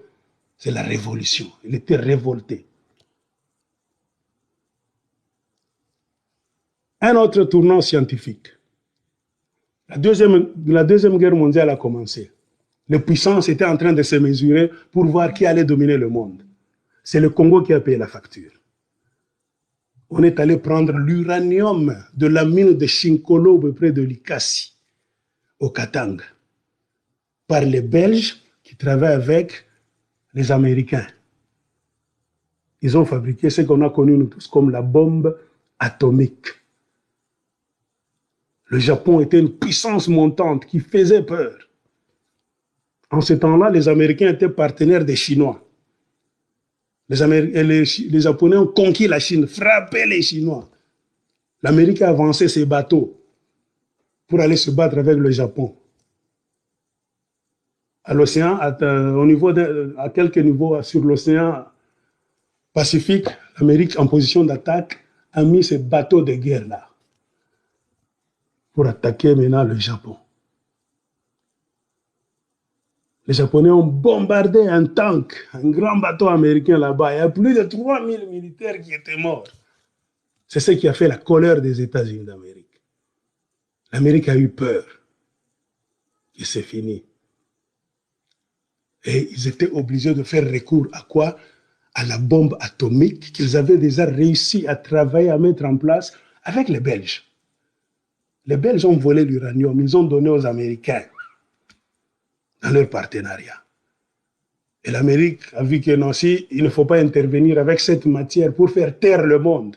S1: C'est la révolution. Il était révolté. Un autre tournant scientifique. La deuxième guerre mondiale a commencé. Les puissances étaient en train de se mesurer pour voir qui allait dominer le monde. C'est le Congo qui a payé la facture. On est allé prendre l'uranium de la mine de Shinkolobe près de Likasi, au Katanga, par les Belges qui travaillent avec les Américains. Ils ont fabriqué ce qu'on a connu nous tous comme la bombe atomique. Le Japon était une puissance montante qui faisait peur. En ce temps-là, les Américains étaient partenaires des Chinois. Les Japonais ont conquis la Chine, frappé les Chinois. L'Amérique a avancé ses bateaux pour aller se battre avec le Japon. À l'océan, à quelques niveaux sur l'océan Pacifique, l'Amérique en position d'attaque a mis ses bateaux de guerre là pour attaquer maintenant le Japon. Les Japonais ont bombardé un tank, un grand bateau américain là-bas. Il y a plus de 3000 militaires qui étaient morts. C'est ce qui a fait la colère des États-Unis d'Amérique. L'Amérique a eu peur. Et c'est fini. Et ils étaient obligés de faire recours à quoi? À la bombe atomique qu'ils avaient déjà réussi à travailler, à mettre en place avec les Belges. Les Belges ont volé l'uranium, ils ont donné aux Américains dans leur partenariat. Et l'Amérique a vu que non, si il ne faut pas intervenir avec cette matière pour faire taire le monde,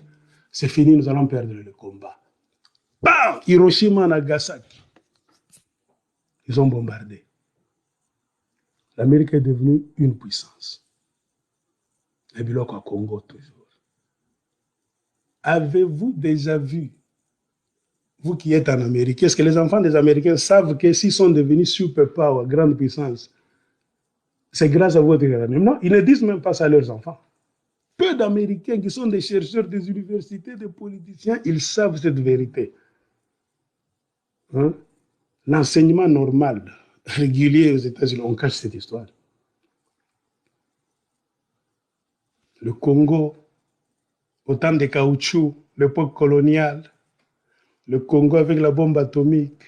S1: c'est fini, nous allons perdre le combat. Bam! Hiroshima, Nagasaki. Ils ont bombardé. L'Amérique est devenue une puissance. Et Biloko à Congo toujours. Avez-vous déjà vu, vous qui êtes en Amérique, est-ce que les enfants des Américains savent que s'ils sont devenus superpower, grande puissance, c'est grâce à votre uranium? Non, ils ne disent même pas ça à leurs enfants. Peu d'Américains qui sont des chercheurs des universités, des politiciens, ils savent cette vérité. Hein? L'enseignement normal, régulier aux États-Unis, on cache cette histoire. Le Congo, au temps des caoutchoucs, l'époque coloniale, le Congo avec la bombe atomique.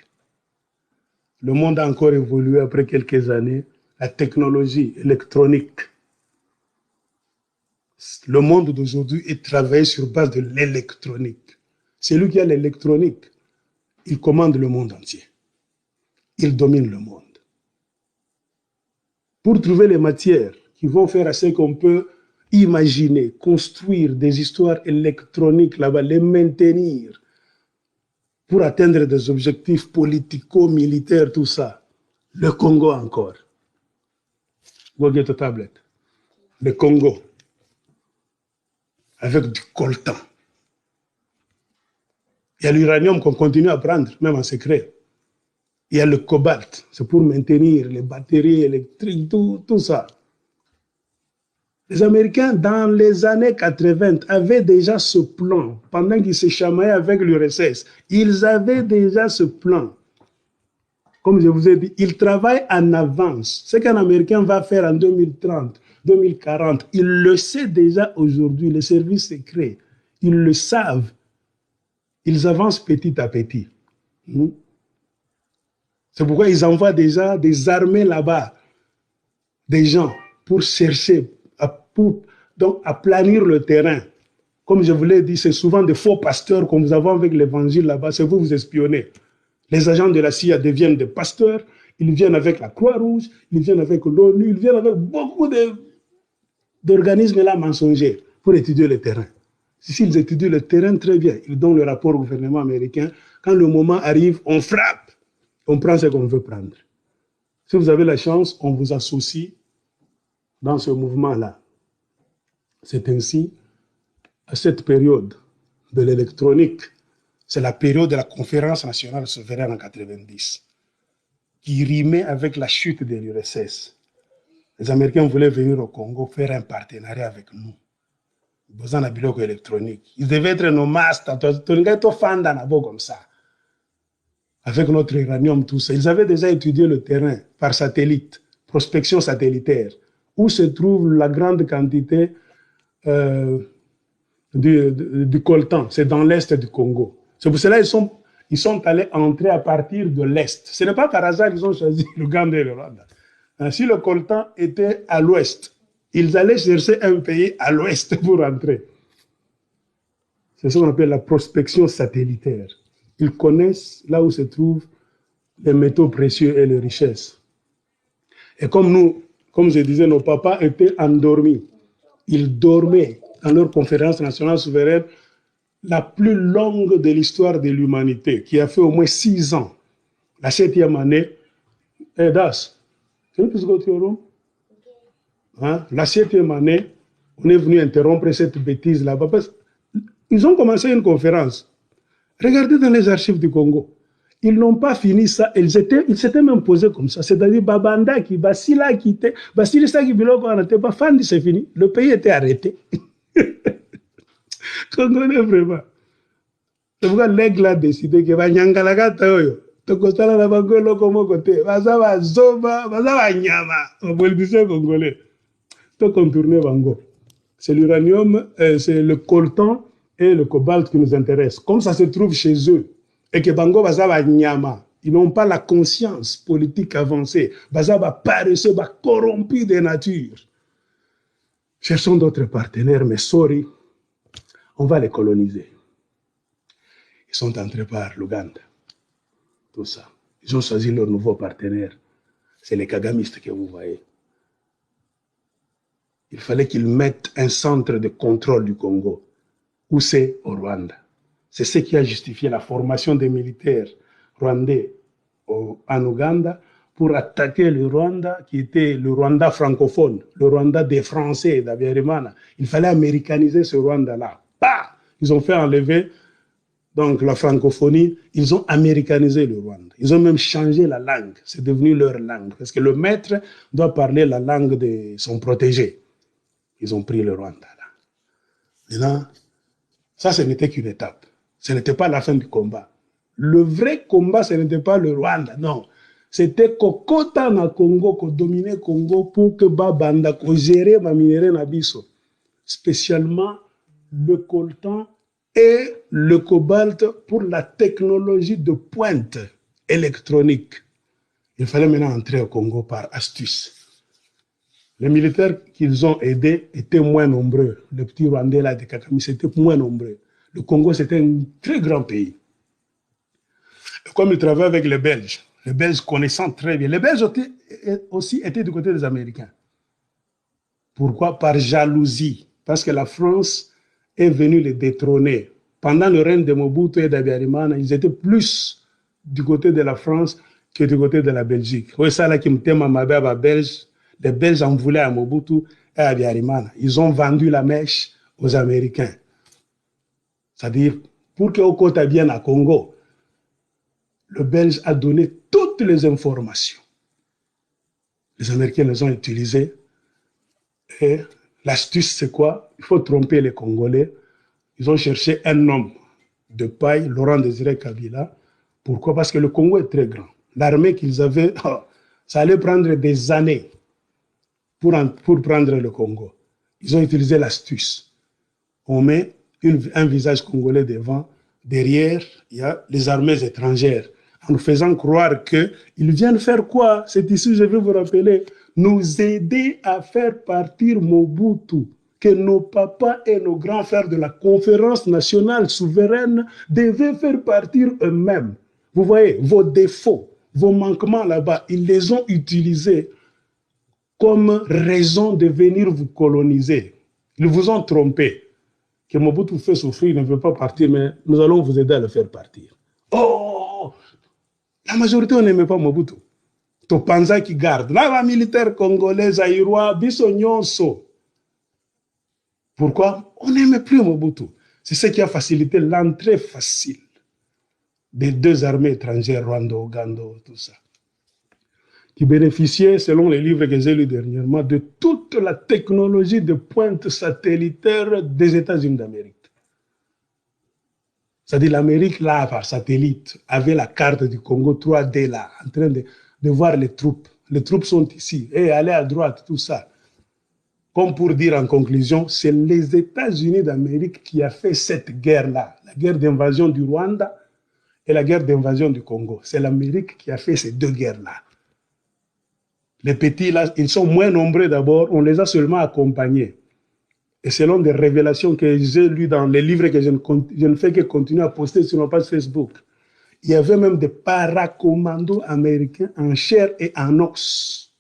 S1: Le monde a encore évolué après quelques années. La technologie électronique. Le monde d'aujourd'hui est travaillé sur base de l'électronique. Celui qui a l'électronique, il commande le monde entier. Il domine le monde. Pour trouver les matières qui vont faire à ce qu'on peut imaginer, construire des histoires électroniques là-bas, les maintenir, pour atteindre des objectifs politico-militaires, tout ça. Le Congo encore. Go get a tablet. Le Congo. Avec du coltan. Il y a l'uranium qu'on continue à prendre, même en secret. Il y a le cobalt, c'est pour maintenir les batteries électriques, tout ça. Les Américains, dans les années 80, avaient déjà ce plan. Pendant qu'ils se chamaillaient avec l'URSS, ils avaient déjà ce plan. Comme je vous ai dit, ils travaillent en avance. Ce qu'un Américain va faire en 2030, 2040, il le sait déjà aujourd'hui, les services secrets, ils le savent. Ils avancent petit à petit. C'est pourquoi ils envoient déjà des armées là-bas, des gens, pour chercher, donc à planir le terrain. Comme je vous l'ai dit, c'est souvent des faux pasteurs qu'on vous avons avec l'évangile là-bas, c'est vous espionnez. Les agents de la CIA deviennent des pasteurs, ils viennent avec la Croix-Rouge, ils viennent avec l'ONU, ils viennent avec beaucoup d'organismes là mensongers pour étudier le terrain. S'ils étudient le terrain très bien, ils donnent le rapport au gouvernement américain. Quand le moment arrive, on frappe, on prend ce qu'on veut prendre. Si vous avez la chance, on vous associe dans ce mouvement-là. C'est ainsi, à cette période de l'électronique, c'est la période de la conférence nationale souveraine en 90, qui rimait avec la chute de l'URSS. Les Américains voulaient venir au Congo faire un partenariat avec nous. Besoin d'un biloco électronique. Ils devaient être nos masters, comme ça. Avec notre uranium, tout ça. Ils avaient déjà étudié le terrain par satellite, prospection satellitaire, où se trouve la grande quantité du coltan. C'est dans l'est du Congo. C'est pour cela qu'ils sont allés entrer à partir de l'est. Ce n'est pas par hasard qu'ils ont choisi l'Ouganda et le Rwanda. Si le coltan était à l'ouest, ils allaient chercher un pays à l'ouest pour entrer. C'est ce qu'on appelle la prospection satellitaire. Ils connaissent là où se trouvent les métaux précieux et les richesses. Et comme nous, comme je disais, nos papas étaient endormis. Ils dormaient dans leur conférence nationale souveraine, la plus longue de l'histoire de l'humanité, qui a fait au moins 6 ans. La 7e année, Das, la 7e année, on est venu interrompre cette bêtise là-bas. Ils ont commencé une conférence. Regardez dans les archives du Congo. Ils n'ont pas fini ça. Ils s'étaient même posés comme ça. C'est-à-dire, Babanda qui, Basila qui était, Basilisa qui biloko on n'était pas fan, c'est fini. Le pays était arrêté. Congolais vraiment. C'est pourquoi l'aigle a décidé que Banyangalaga Taoyo, Tokotala la Bangolo comme côté, Bazava Zoba, Bazava Nyama, on politicien congolais. Tout contourner Bango. C'est l'uranium, c'est le coltan et le cobalt qui nous intéressent. Comme ça se trouve chez eux, et que Bango Bazava Nyama, ils n'ont pas la conscience politique avancée. Bazava paresseux, corrompu de nature. Cherchons d'autres partenaires, mais sorry, on va les coloniser. Ils sont entrés par l'Ouganda. Tout ça. Ils ont choisi leur nouveau partenaire. C'est les Kagamistes que vous voyez. Il fallait qu'ils mettent un centre de contrôle du Congo. Où c'est? Au Rwanda. C'est ce qui a justifié la formation des militaires rwandais en Ouganda pour attaquer le Rwanda, qui était le Rwanda francophone, le Rwanda des Français d'Abiyarimana. Il fallait américaniser ce Rwanda-là. Bah! Ils ont fait enlever donc la francophonie, ils ont américanisé le Rwanda. Ils ont même changé la langue. C'est devenu leur langue. Parce que le maître doit parler la langue de son protégé. Ils ont pris le Rwanda là. Maintenant, ça, ce n'était qu'une étape. Ce n'était pas la fin du combat. Le vrai combat, ce n'était pas le Rwanda, non. C'était Kokota na Congo, ko dominer Congo pour que Babanda, ko gérer ma minérale na biso. Spécialement le coltan et le cobalt pour la technologie de pointe électronique. Il fallait maintenant entrer au Congo par astuce. Les militaires qu'ils ont aidés étaient moins nombreux. Le petit Rwandais là de Kakami, c'était moins nombreux. Le Congo, c'était un très grand pays. Et comme ils travaillaient avec les Belges connaissant très bien, les Belges aussi étaient du côté des Américains. Pourquoi? Par jalousie. Parce que la France est venu les détrôner. Pendant le règne de Mobutu et d'Abiyarimana, ils étaient plus du côté de la France que du côté de la Belgique. Oui, ça là qui me thème à ma belge. Les Belges en voulaient à Mobutu et à Abiyarimana. Ils ont vendu la mèche aux Américains. C'est-à-dire, pour que Okota vienne à Congo, le Belge a donné toutes les informations. Les Américains les ont utilisées. Et l'astuce, c'est quoi? Il faut tromper les Congolais. Ils ont cherché un homme de paille, Laurent Désiré Kabila. Pourquoi? Parce que le Congo est très grand. L'armée qu'ils avaient, ça allait prendre des années pour prendre le Congo. Ils ont utilisé l'astuce. On met un visage congolais devant, derrière, il y a les armées étrangères, en nous faisant croire qu'ils viennent faire quoi? C'est ici, je vais vous rappeler, nous aider à faire partir Mobutu, que nos papas et nos grands frères de la conférence nationale souveraine devaient faire partir eux-mêmes. Vous voyez, vos défauts, vos manquements là-bas, ils les ont utilisés comme raison de venir vous coloniser. Ils vous ont trompé. Que Mobutu fait souffrir, il ne veut pas partir, mais nous allons vous aider à le faire partir. Oh! La majorité, on n'aimait pas Mobutu. Topanza qui garde. Là, les militaires congolais, zaïrois, Bissonyonso. Pourquoi? On n'aimait plus Mobutu. C'est ce qui a facilité l'entrée facile des deux armées étrangères, Rwanda, Ouganda, tout ça, qui bénéficiaient, selon les livres que j'ai lus dernièrement, de toute la technologie de pointe satellitaire des États-Unis d'Amérique. C'est-à-dire l'Amérique, là, par satellite, avait la carte du Congo 3D, là, en train de voir les troupes. Les troupes sont ici, et allez à droite, tout ça. Comme pour dire en conclusion, c'est les États-Unis d'Amérique qui a fait cette guerre-là, la guerre d'invasion du Rwanda et la guerre d'invasion du Congo. C'est l'Amérique qui a fait ces deux guerres-là. Les petits, là, ils sont moins nombreux d'abord, on les a seulement accompagnés. Et selon des révélations que j'ai lues dans les livres que je ne fais que continuer à poster sur ma page Facebook, il y avait même des paracommandos américains en chair et en os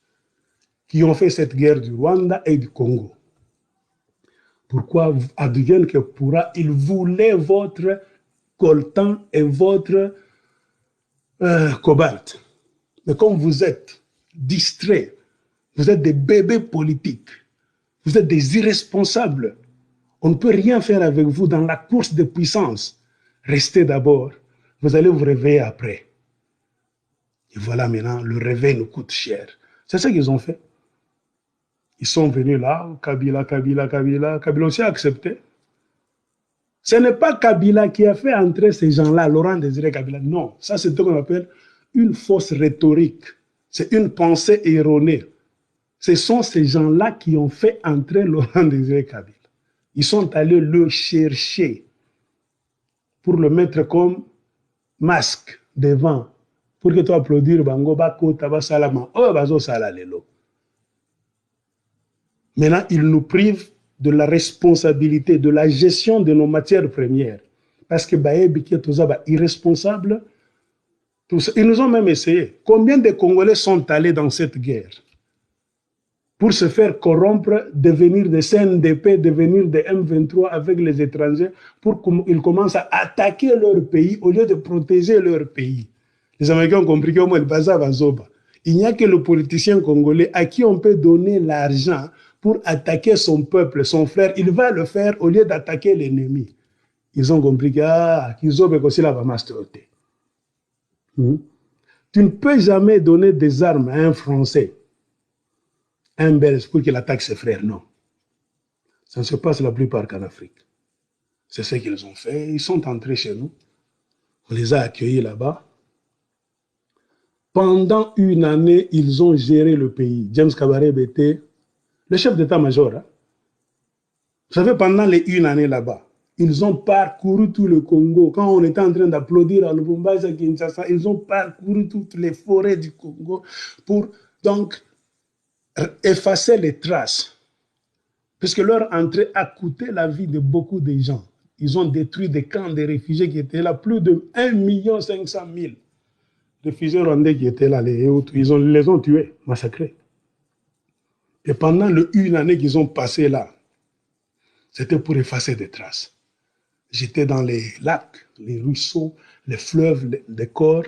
S1: qui ont fait cette guerre du Rwanda et du Congo. Pourquoi advienne que pourra, ils voulaient votre coltan et votre cobalt. Mais comme vous êtes distraits, vous êtes des bébés politiques, vous êtes des irresponsables, on ne peut rien faire avec vous dans la course de puissance. Restez d'abord, vous allez vous réveiller après. Et voilà maintenant, le réveil nous coûte cher. C'est ça qu'ils ont fait. Ils sont venus là, Kabila aussi a accepté. Ce n'est pas Kabila qui a fait entrer ces gens-là, Laurent Désiré Kabila. Non, ça c'est ce qu'on appelle une fausse rhétorique. C'est une pensée erronée. Ce sont ces gens-là qui ont fait entrer Laurent Désiré Kabila. Ils sont allés le chercher pour le mettre comme masque devant, pour que tu applaudir Bango Bako Taba Salama. Oh, Bazo Salalelo. Maintenant, ils nous privent de la responsabilité, de la gestion de nos matières premières. Parce que Baebi qui est irresponsable, ils nous ont même essayé. Combien de Congolais sont allés dans cette guerre pour se faire corrompre, devenir des CNDP, devenir des M23 avec les étrangers, pour qu'ils commencent à attaquer leur pays au lieu de protéger leur pays. Les Américains ont compris qu'au moins il n'y a que le politicien congolais à qui on peut donner l'argent pour attaquer son peuple, son frère. Il va le faire au lieu d'attaquer l'ennemi. Ils ont compris qu'ils ont aussi la masteroté. Tu ne peux jamais donner des armes à un Français, un Belge, pour qu'il attaque ses frères. Non. Ça ne se passe la plupart qu'en Afrique. C'est ce qu'ils ont fait. Ils sont entrés chez nous. On les a accueillis là-bas. Pendant une année, ils ont géré le pays. James Kabarebe était le chef d'état-major. Hein? Vous savez, pendant les une année là-bas, ils ont parcouru tout le Congo. Quand on était en train d'applaudir à Lubumbashi, à Kinshasa, ils ont parcouru toutes les forêts du Congo pour donc effacer les traces. Puisque leur entrée a coûté la vie de beaucoup de gens. Ils ont détruit des camps de réfugiés qui étaient là, plus de 1 500 000 réfugiés rwandais qui étaient là. Les ont tués, massacrés. Et pendant une année qu'ils ont passé là, c'était pour effacer des traces. J'étais dans les lacs, les ruisseaux, les fleuves, les corps,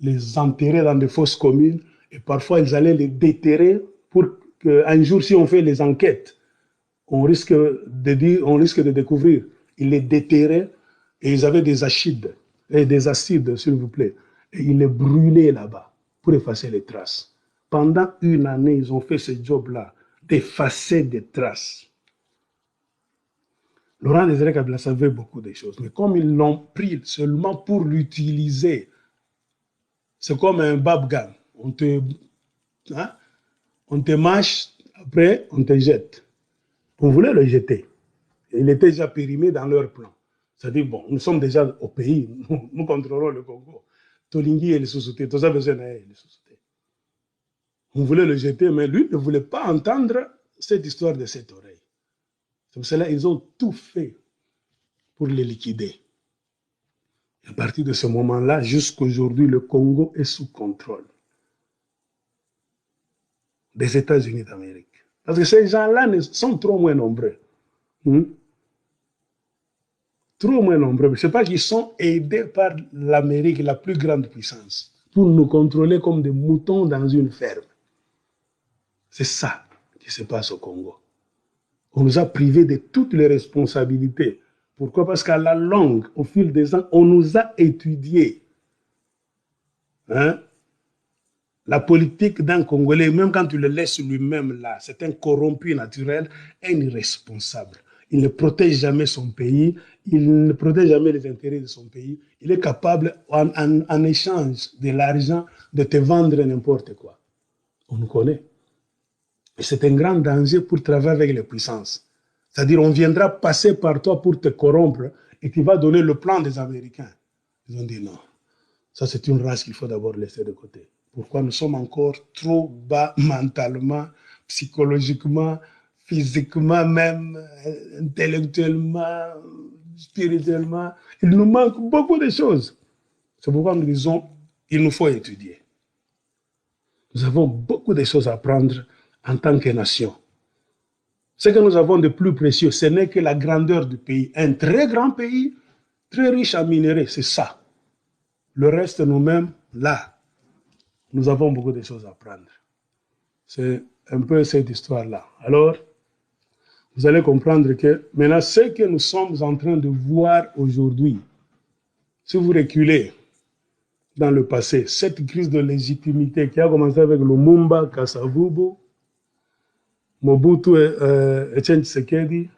S1: les enterrer dans des fosses communes. Et parfois, ils allaient les déterrer pour qu'un jour, si on fait les enquêtes, on risque de découvrir. Ils les déterraient et ils avaient des acides, s'il vous plaît. Et ils les brûlaient là-bas pour effacer les traces. Pendant une année, ils ont fait ce job-là, d'effacer des traces. Laurent Désiré Kabila savait beaucoup de choses, mais comme ils l'ont pris seulement pour l'utiliser, c'est comme un babgan. On te mâche, après on te jette. On voulait le jeter. Il était déjà périmé dans leur plan. C'est-à-dire, bon, nous sommes déjà au pays, nous contrôlons le Congo. Tolingi et les sous-soutés, tout ça besoin les sous-soutés. On voulait le jeter, mais lui ne voulait pas entendre cette histoire de cette oreille. C'est pour cela qu'ils ont tout fait pour les liquider. Et à partir de ce moment-là, jusqu'aujourd'hui, le Congo est sous contrôle des États-Unis d'Amérique. Parce que ces gens-là sont trop moins nombreux. Trop moins nombreux. Ce n'est pas qu'ils sont aidés par l'Amérique, la plus grande puissance, pour nous contrôler comme des moutons dans une ferme. C'est ça qui se passe au Congo. On nous a privés de toutes les responsabilités. Pourquoi? Parce qu'à la longue, au fil des ans, on nous a étudié. La politique d'un Congolais, même quand tu le laisses lui-même là, c'est un corrompu naturel, un irresponsable. Il ne protège jamais son pays, il ne protège jamais les intérêts de son pays. Il est capable, en échange de l'argent, de te vendre n'importe quoi. On nous connaît. Et c'est un grand danger pour travailler avec les puissances. C'est-à-dire, on viendra passer par toi pour te corrompre et tu vas donner le plan des Américains. Ils ont dit non. Ça, c'est une race qu'il faut d'abord laisser de côté. Pourquoi nous sommes encore trop bas mentalement, psychologiquement, physiquement même, intellectuellement, spirituellement. Il nous manque beaucoup de choses. C'est pourquoi nous disons, il nous faut étudier. Nous avons beaucoup de choses à apprendre en tant que nation. Ce que nous avons de plus précieux, ce n'est que la grandeur du pays. Un très grand pays, très riche en minerais, c'est ça. Le reste, nous-mêmes, là, nous avons beaucoup de choses à apprendre. C'est un peu cette histoire-là. Alors, vous allez comprendre que maintenant, ce que nous sommes en train de voir aujourd'hui, si vous reculez dans le passé, cette crise de légitimité qui a commencé avec Lumumba, Kasavubu, Mobutu et Etienne Tshisekedi,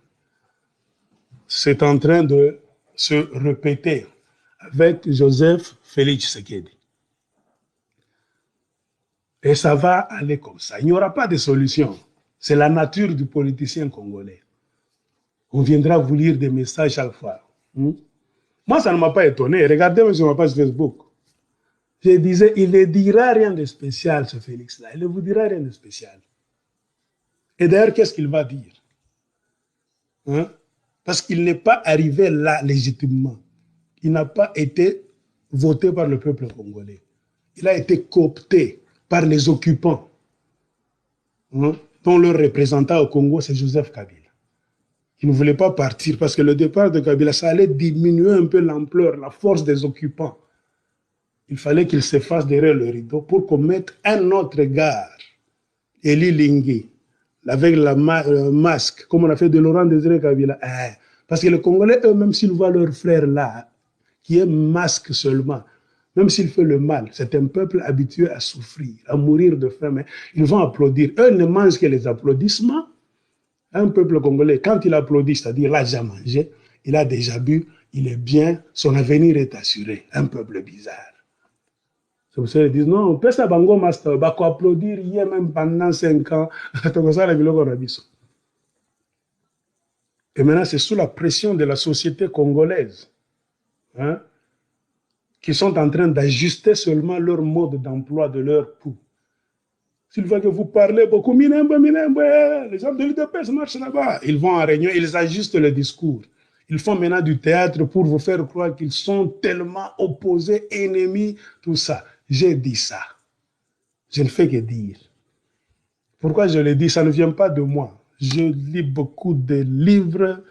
S1: c'est en train de se répéter avec Joseph Félix Tshisekedi. Et ça va aller comme ça. Il n'y aura pas de solution. C'est la nature du politicien congolais. On viendra vous lire des messages chaque fois. Moi, ça ne m'a pas étonné. Regardez-moi sur ma page Facebook. Je disais, il ne dira rien de spécial, ce Félix-là. Il ne vous dira rien de spécial. Et d'ailleurs, qu'est-ce qu'il va dire? Parce qu'il n'est pas arrivé là légitimement. Il n'a pas été voté par le peuple congolais. Il a été coopté par les occupants, dont leur représentant au Congo, c'est Joseph Kabila, qui ne voulait pas partir parce que le départ de Kabila, ça allait diminuer un peu l'ampleur, la force des occupants. Il fallait qu'il s'efface derrière le rideau pour qu'on mette un autre gars, Eli Lingui, avec le masque, comme on a fait de Laurent Désiré Kabila. Parce que les Congolais, eux-mêmes, s'ils voient leur frère là, qui est masque seulement, même s'il fait le mal, c'est un peuple habitué à souffrir, à mourir de faim, mais ils vont applaudir. Eux ne mangent que les applaudissements. Un peuple congolais, quand il applaudit, c'est-à-dire il a déjà mangé, il a déjà bu, il est bien, son avenir est assuré. Un peuple bizarre. C'est pour ça qu'ils disent, non, on peut ça, bango master, bako applaudir, hier même pendant 5 ans, et maintenant, c'est sous la pression de la société congolaise, qui sont en train d'ajuster seulement leur mode d'emploi de leur pouls. S'il faut que vous parlez beaucoup, les gens de l'UDPS marchent là-bas. Ils vont en réunion, ils ajustent le discours. Ils font maintenant du théâtre pour vous faire croire qu'ils sont tellement opposés, ennemis, tout ça. J'ai dit ça. Je ne fais que dire. Pourquoi je le dis? Ça ne vient pas de moi. Je lis beaucoup de livres,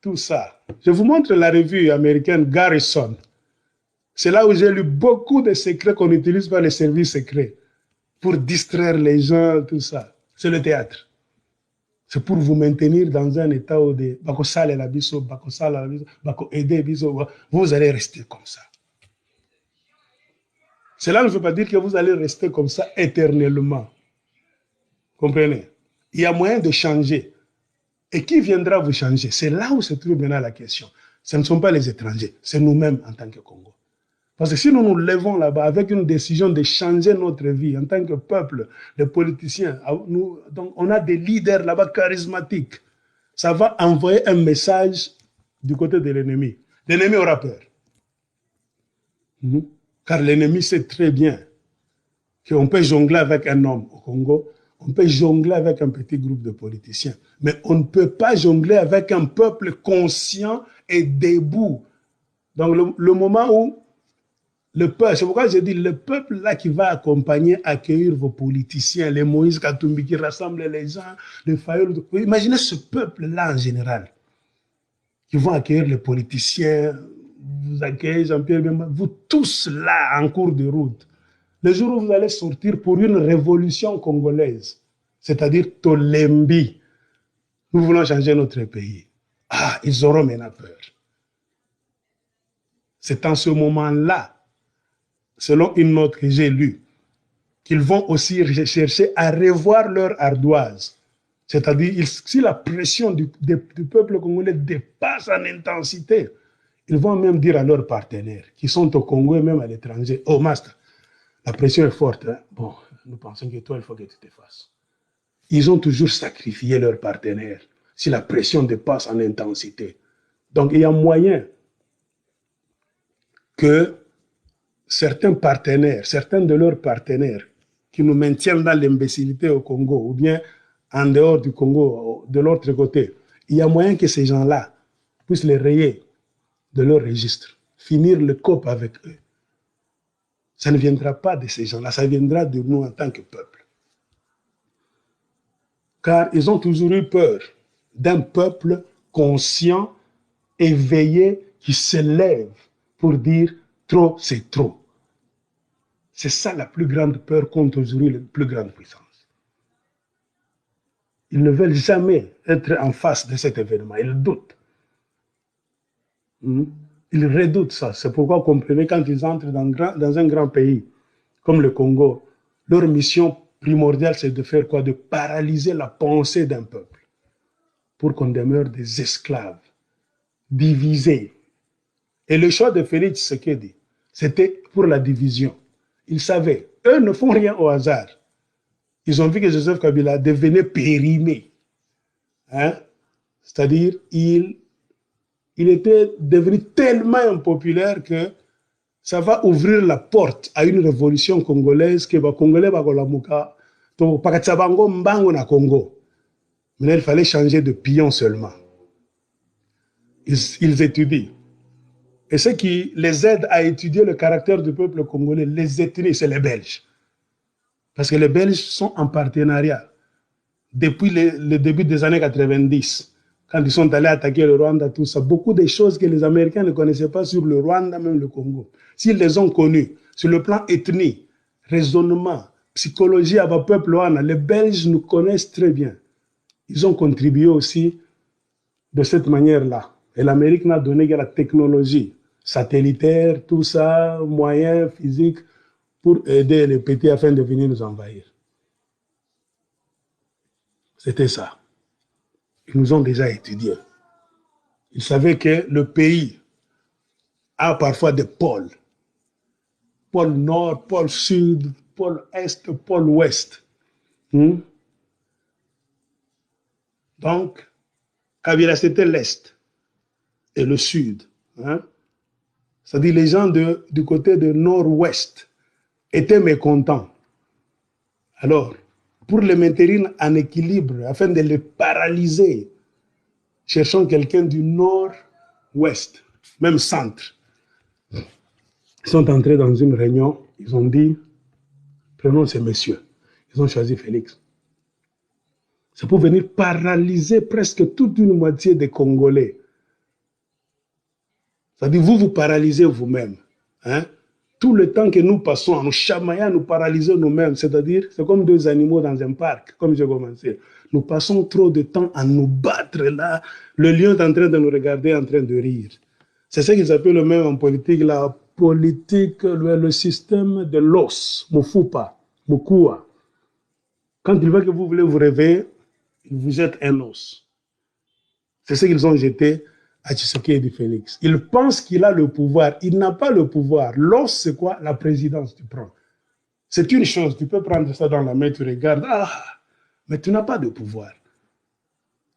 S1: tout ça. Je vous montre la revue américaine Garrison. C'est là où j'ai lu beaucoup de secrets qu'on utilise par les services secrets pour distraire les gens, tout ça. C'est le théâtre. C'est pour vous maintenir dans un état où vous allez rester comme ça. Cela ne veut pas dire que vous allez rester comme ça éternellement. Comprenez? Il y a moyen de changer. Et qui viendra vous changer? C'est là où se trouve maintenant la question. Ce ne sont pas les étrangers, c'est nous-mêmes en tant que Congo. Parce que si nous nous levons là-bas avec une décision de changer notre vie en tant que peuple, les politiciens, donc on a des leaders là-bas charismatiques. Ça va envoyer un message du côté de l'ennemi. L'ennemi aura peur. Car l'ennemi sait très bien qu'on peut jongler avec un homme au Congo, on peut jongler avec un petit groupe de politiciens, mais on ne peut pas jongler avec un peuple conscient et debout. Donc le moment où le peuple, c'est pourquoi je dis le peuple là qui va accompagner, accueillir vos politiciens, les Moïse Katumbi qui rassemblent les gens, les Fayol. Imaginez ce peuple là en général, qui vont accueillir les politiciens, vous accueillez Jean-Pierre Bemba, vous tous là en cours de route. Le jour où vous allez sortir pour une révolution congolaise, c'est-à-dire Tolembi, nous voulons changer notre pays. Ils auront maintenant peur. C'est en ce moment-là, selon une note que j'ai lue, qu'ils vont aussi chercher à revoir leur ardoise. C'est-à-dire, si la pression du peuple congolais dépasse en intensité, ils vont même dire à leurs partenaires, qui sont au Congo et même à l'étranger, oh master, la pression est forte. Bon, nous pensons que toi, il faut que tu te fasses. Ils ont toujours sacrifié leurs partenaires si la pression dépasse en intensité. Donc, il y a moyen que certains partenaires, certains de leurs partenaires qui nous maintiennent dans l'imbécilité au Congo ou bien en dehors du Congo, de l'autre côté, il y a moyen que ces gens-là puissent les rayer de leur registre, finir le COP avec eux. Ça ne viendra pas de ces gens-là, ça viendra de nous en tant que peuple. Car ils ont toujours eu peur d'un peuple conscient, éveillé, qui se lève pour dire trop, c'est trop. C'est ça la plus grande peur contre aujourd'hui la plus grande puissance. Ils ne veulent jamais être en face de cet événement, ils doutent. Ils redoutent ça. C'est pourquoi, vous comprenez, quand ils entrent dans un grand pays comme le Congo, leur mission primordiale, c'est de faire quoi? De paralyser la pensée d'un peuple pour qu'on demeure des esclaves, divisés. Et le choix de Félix Tshisekedi, c'était pour la division. Ils savaient, eux ne font rien au hasard. Ils ont vu que Joseph Kabila devenait périmé. Hein? C'est-à-dire, il était devenu tellement impopulaire que ça va ouvrir la porte à une révolution congolaise que les Congolais vont la Congo. Mais il fallait changer de pion seulement. Ils étudient. Et ce qui les aide à étudier le caractère du peuple congolais, les ethnies, c'est les Belges. Parce que les Belges sont en partenariat depuis le début des années 90. Quand ils sont allés attaquer le Rwanda, tout ça, beaucoup de choses que les Américains ne connaissaient pas sur le Rwanda, même le Congo. S'ils les ont connus, sur le plan ethnique, raisonnement, psychologie à votre peuple, les Belges nous connaissent très bien. Ils ont contribué aussi de cette manière-là. Et l'Amérique n'a donné que la technologie satellitaire, tout ça, moyens physiques, pour aider les petits afin de venir nous envahir. C'était ça. Ils nous ont déjà étudiés. Ils savaient que le pays a parfois des pôles. Pôle nord, pôle sud, pôle est, pôle ouest. Donc, Kabila, c'était l'est et le sud. C'est-à-dire les gens du côté de nord-ouest étaient mécontents. Alors, pour les maintenir en équilibre, afin de les paralyser, cherchons quelqu'un du nord-ouest, même centre. Ils sont entrés dans une réunion, ils ont dit, prenons ces messieurs. Ils ont choisi Félix. C'est pour venir paralyser presque toute une moitié des Congolais. C'est-à-dire, vous paralysez vous-même. Tout le temps que nous passons à nous chamailler, à nous paralyser nous-mêmes, c'est-à-dire, c'est comme deux animaux dans un parc, comme j'ai commencé. Nous passons trop de temps à nous battre là. Le lion est en train de nous regarder, en train de rire. C'est ce qu'ils appellent même en politique, la politique, le système de l'os, Mufupa, Mukua. Quand il voit que vous voulez vous réveiller, il vous jette un os. C'est ce qu'ils ont jeté à Tshisekedi Félix. Il pense qu'il a le pouvoir. Il n'a pas le pouvoir. L'os, c'est quoi? La présidence, tu prends. C'est une chose. Tu peux prendre ça dans la main, tu regardes. Mais tu n'as pas de pouvoir.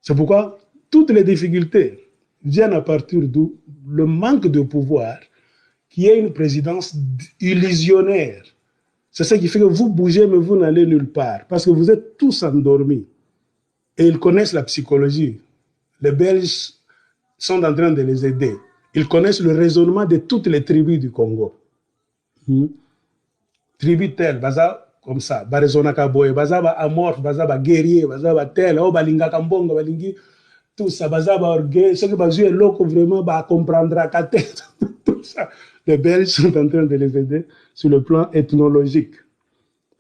S1: C'est pourquoi toutes les difficultés viennent à partir d'où? Le manque de pouvoir, qui est une présidence illusionnaire. C'est ce qui fait que vous bougez, mais vous n'allez nulle part. Parce que vous êtes tous endormis. Et ils connaissent la psychologie. Les Belges sont en train de les aider. Ils connaissent le raisonnement de toutes les tribus du Congo. Tribu telle, baza comme ça, barizonaka boye, baza ba amorphe, baza ba guerrier, baza ba tel, oh balinga kambonga, balingi, tout ça, baza ba orgueil, ce que bazu est loco vraiment, ba comprendra qu'à tête, tout ça. Les Belges sont en train de les aider sur le plan ethnologique.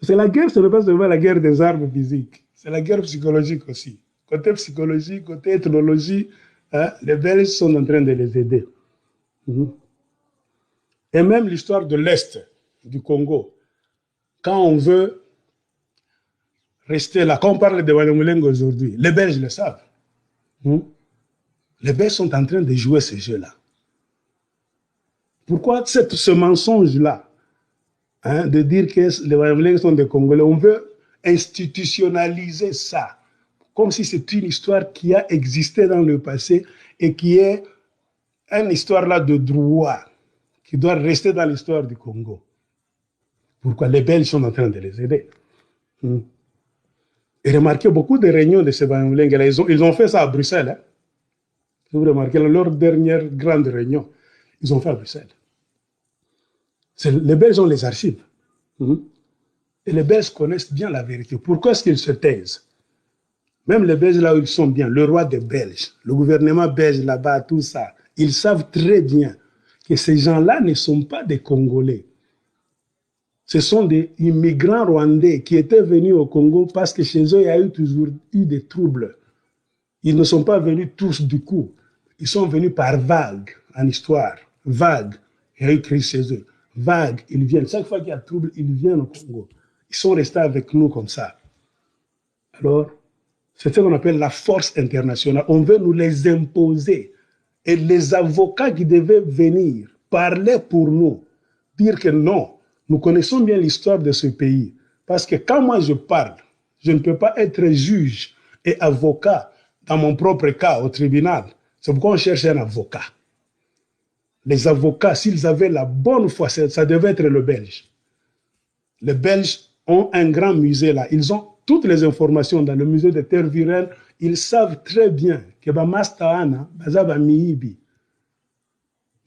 S1: C'est la guerre, ce n'est pas seulement la guerre des armes physiques, c'est la guerre psychologique aussi. Côté psychologie, côté ethnologie, les Belges sont en train de les aider. Et même l'histoire de l'Est du Congo, quand on veut rester là, quand on parle de Wanyamulenge aujourd'hui, les Belges le savent. Les Belges sont en train de jouer ce jeu-là. Pourquoi ce mensonge-là, de dire que les Wanyamulenge sont des Congolais, on veut institutionnaliser ça, comme si c'est une histoire qui a existé dans le passé et qui est une histoire là de droit, qui doit rester dans l'histoire du Congo. Pourquoi les Belges sont en train de les aider. Et remarquez beaucoup de réunions de ces Banyamulenge, ils ont fait ça à Bruxelles. Hein. Vous remarquez, leur dernière grande réunion, ils ont fait à Bruxelles. Les Belges ont les archives. Et les Belges connaissent bien la vérité. Pourquoi est-ce qu'ils se taisent? Même les Belges, là où ils sont bien, le roi des Belges, le gouvernement belge là-bas, tout ça, ils savent très bien que ces gens-là ne sont pas des Congolais. Ce sont des immigrants rwandais qui étaient venus au Congo parce que chez eux, il y a toujours eu des troubles. Ils ne sont pas venus tous du coup. Ils sont venus par vagues en histoire. Vagues, il y a eu crise chez eux. Vagues, ils viennent. Chaque fois qu'il y a trouble, ils viennent au Congo. Ils sont restés avec nous comme ça. Alors, c'est ce qu'on appelle la force internationale. On veut nous les imposer. Et les avocats qui devaient venir parler pour nous, dire que non, nous connaissons bien l'histoire de ce pays. Parce que quand moi je parle, je ne peux pas être juge et avocat dans mon propre cas au tribunal. C'est pourquoi on cherche un avocat. Les avocats, s'ils avaient la bonne foi, ça devait être le Belge. Les Belges ont un grand musée là. Ils ont toutes les informations dans le musée de Tervuren. Ils savent très bien que Bamastaana, Bazaba Miibi.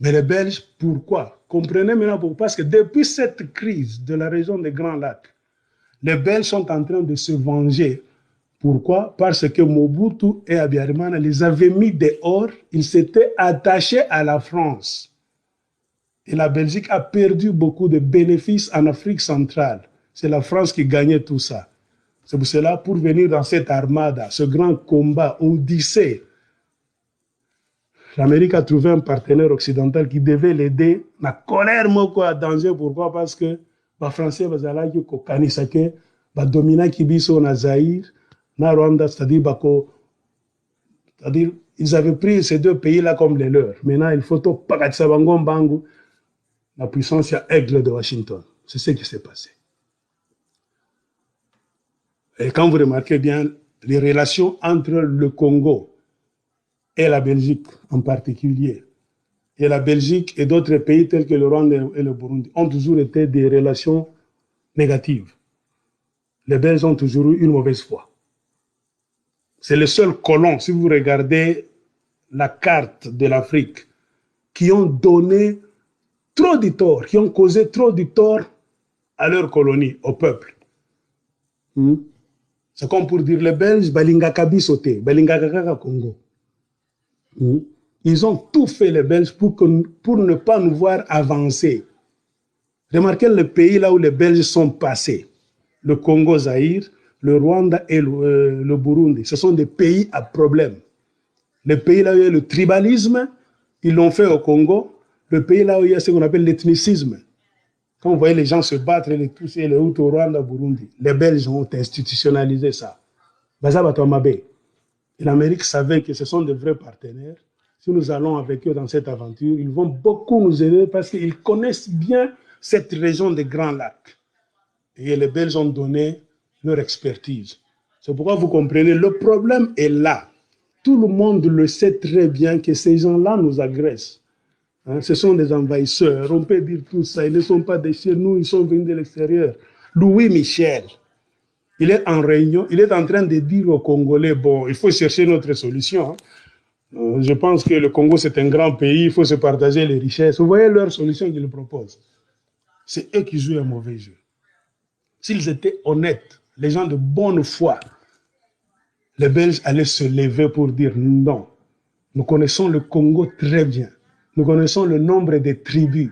S1: Mais les Belges, pourquoi? Comprenez maintenant pourquoi. Parce que depuis cette crise de la région des Grands Lacs, les Belges sont en train de se venger. Pourquoi? Parce que Mobutu et Habyarimana les avaient mis dehors. Ils s'étaient attachés à la France. Et la Belgique a perdu beaucoup de bénéfices en Afrique centrale. C'est la France qui gagnait tout ça. C'est pour cela, pour venir dans cette armada, ce grand combat, Odyssée, l'Amérique a trouvé un partenaire occidental qui devait l'aider. La colère, moi, danger. Pourquoi? Parce que les Français, ils dominent Kibiso, na Zaïre, na Rwanda, c'est-à-dire, ils avaient pris ces deux pays-là comme les leurs. Maintenant, il faut tout Bangu, la puissance aigle de Washington. C'est ce qui s'est passé. Et quand vous remarquez bien les relations entre le Congo et la Belgique en particulier, et la Belgique et d'autres pays tels que le Rwanda et le Burundi ont toujours été des relations négatives. Les Belges ont toujours eu une mauvaise foi. C'est les seuls colons, si vous regardez la carte de l'Afrique, qui ont donné trop de tort, qui ont causé trop de tort à leur colonie, au peuple. C'est comme pour dire les Belges, Balingaka Bisote, Balingaka Congo. Ils ont tout fait, les Belges, pour ne pas nous voir avancer. Remarquez le pays là où les Belges sont passés. Le Congo Zaïre, le Rwanda et le Burundi. Ce sont des pays à problème. Le pays là où il y a le tribalisme, ils l'ont fait au Congo. Le pays là où il y a ce qu'on appelle l'ethnicisme. Quand vous voyez les gens se battre, les Tutsis et les Hutus au Rwanda, Burundi, les Belges ont institutionnalisé ça. Et l'Amérique savait que ce sont de vrais partenaires. Si nous allons avec eux dans cette aventure, ils vont beaucoup nous aider parce qu'ils connaissent bien cette région des Grands Lacs. Et les Belges ont donné leur expertise. C'est pourquoi vous comprenez, le problème est là. Tout le monde le sait très bien que ces gens-là nous agressent. Hein, ce sont des envahisseurs, on peut dire tout ça, ils ne sont pas de chez nous, ils sont venus de l'extérieur. Louis Michel, il est en réunion, il est en train de dire aux Congolais, bon, il faut chercher notre solution. Hein. Je pense que le Congo, c'est un grand pays, il faut se partager les richesses. Vous voyez leur solution qu'ils proposent. C'est eux qui jouent un mauvais jeu. S'ils étaient honnêtes, les gens de bonne foi, les Belges allaient se lever pour dire non. Nous connaissons le Congo très bien. Nous connaissons le nombre de tribus,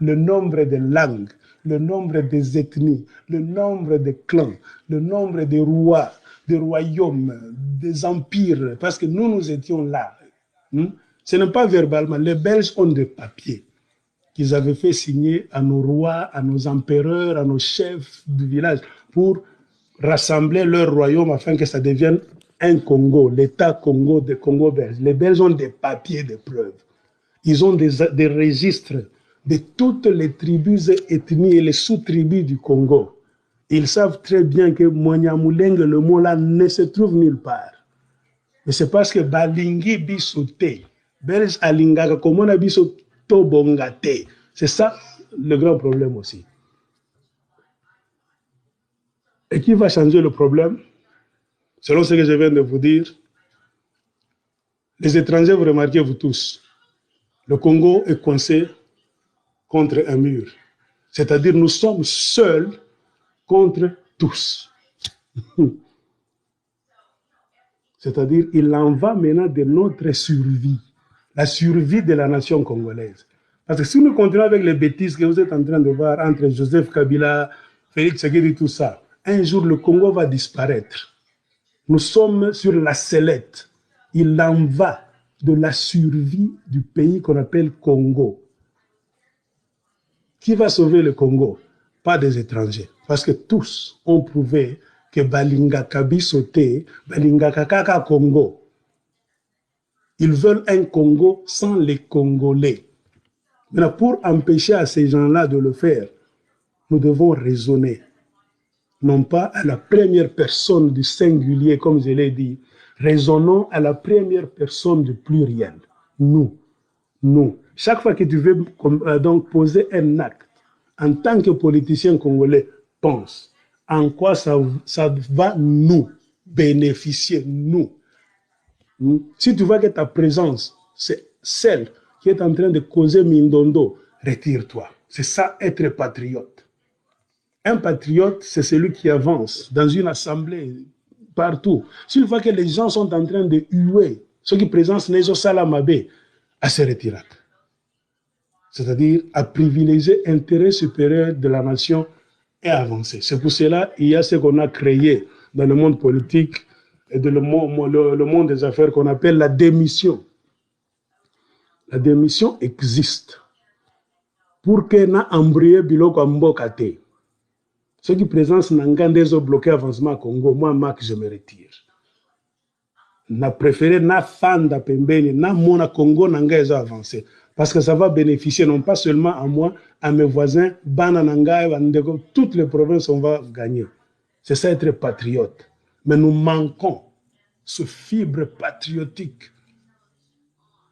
S1: le nombre de langues, le nombre des ethnies, le nombre de clans, le nombre de rois, de royaumes, des empires, parce que nous étions là. Ce n'est pas verbalement. Les Belges ont des papiers qu'ils avaient fait signer à nos rois, à nos empereurs, à nos chefs du village, pour rassembler leur royaume afin que ça devienne un Congo, l'État Congo des Congo belges. Les Belges ont des papiers, des preuves. Ils ont des registres de toutes les tribus et ethnies et les sous-tribus du Congo. Ils savent très bien que Mwanyamulenge, le mot là, ne se trouve nulle part. Mais c'est parce que Balingi Bisote, Belge Alingaka, comme on a Bisoto Bongate, C'est ça le grand problème aussi. Et qui va changer le problème? Selon ce que je viens de vous dire, les étrangers, vous remarquez, vous tous, le Congo est coincé contre un mur. C'est-à-dire, nous sommes seuls contre tous. C'est-à-dire, il en va maintenant de notre survie, la survie de la nation congolaise. Parce que si nous continuons avec les bêtises que vous êtes en train de voir entre Joseph Kabila, Félix Tshisekedi, tout ça, un jour le Congo va disparaître. Nous sommes sur la sellette. Il en va de la survie du pays qu'on appelle Congo. Qui va sauver le Congo? Pas des étrangers. Parce que tous ont prouvé que Balinga Kabi sauté, Balinga Kakaka Congo. Ils veulent un Congo sans les Congolais. Maintenant, pour empêcher à ces gens-là de le faire, nous devons raisonner. Non pas à la première personne du singulier, comme je l'ai dit. Raisonnons à la première personne du pluriel. Nous. Nous. Chaque fois que tu veux donc poser un acte, en tant que politicien congolais, pense en quoi ça va nous bénéficier, nous. Si tu vois que ta présence, c'est celle qui est en train de causer Mindondo, retire-toi. C'est ça, être patriote. Un patriote, c'est celui qui avance dans une assemblée, partout. S'il voit que les gens sont en train de huer, ceux qui présentent Nezo Salamabé, à se retirer. C'est-à-dire à privilégier l'intérêt supérieur de la nation et avancer. C'est pour cela qu'il y a ce qu'on a créé dans le monde politique et dans le monde des affaires qu'on appelle la démission. La démission existe pour que na embrayé biloko mbokate. Ceux qui présentent Nangandes ont bloqué l'avancement au Congo. Moi, Marc, je me retire. Na préféré na fanda pembeni, na mona Congo Nangaise avancé. Parce que ça va bénéficier non pas seulement à moi, à mes voisins, Bana Nangaï, toutes les provinces, on va gagner. C'est ça être patriote. Mais nous manquons ce fibre patriotique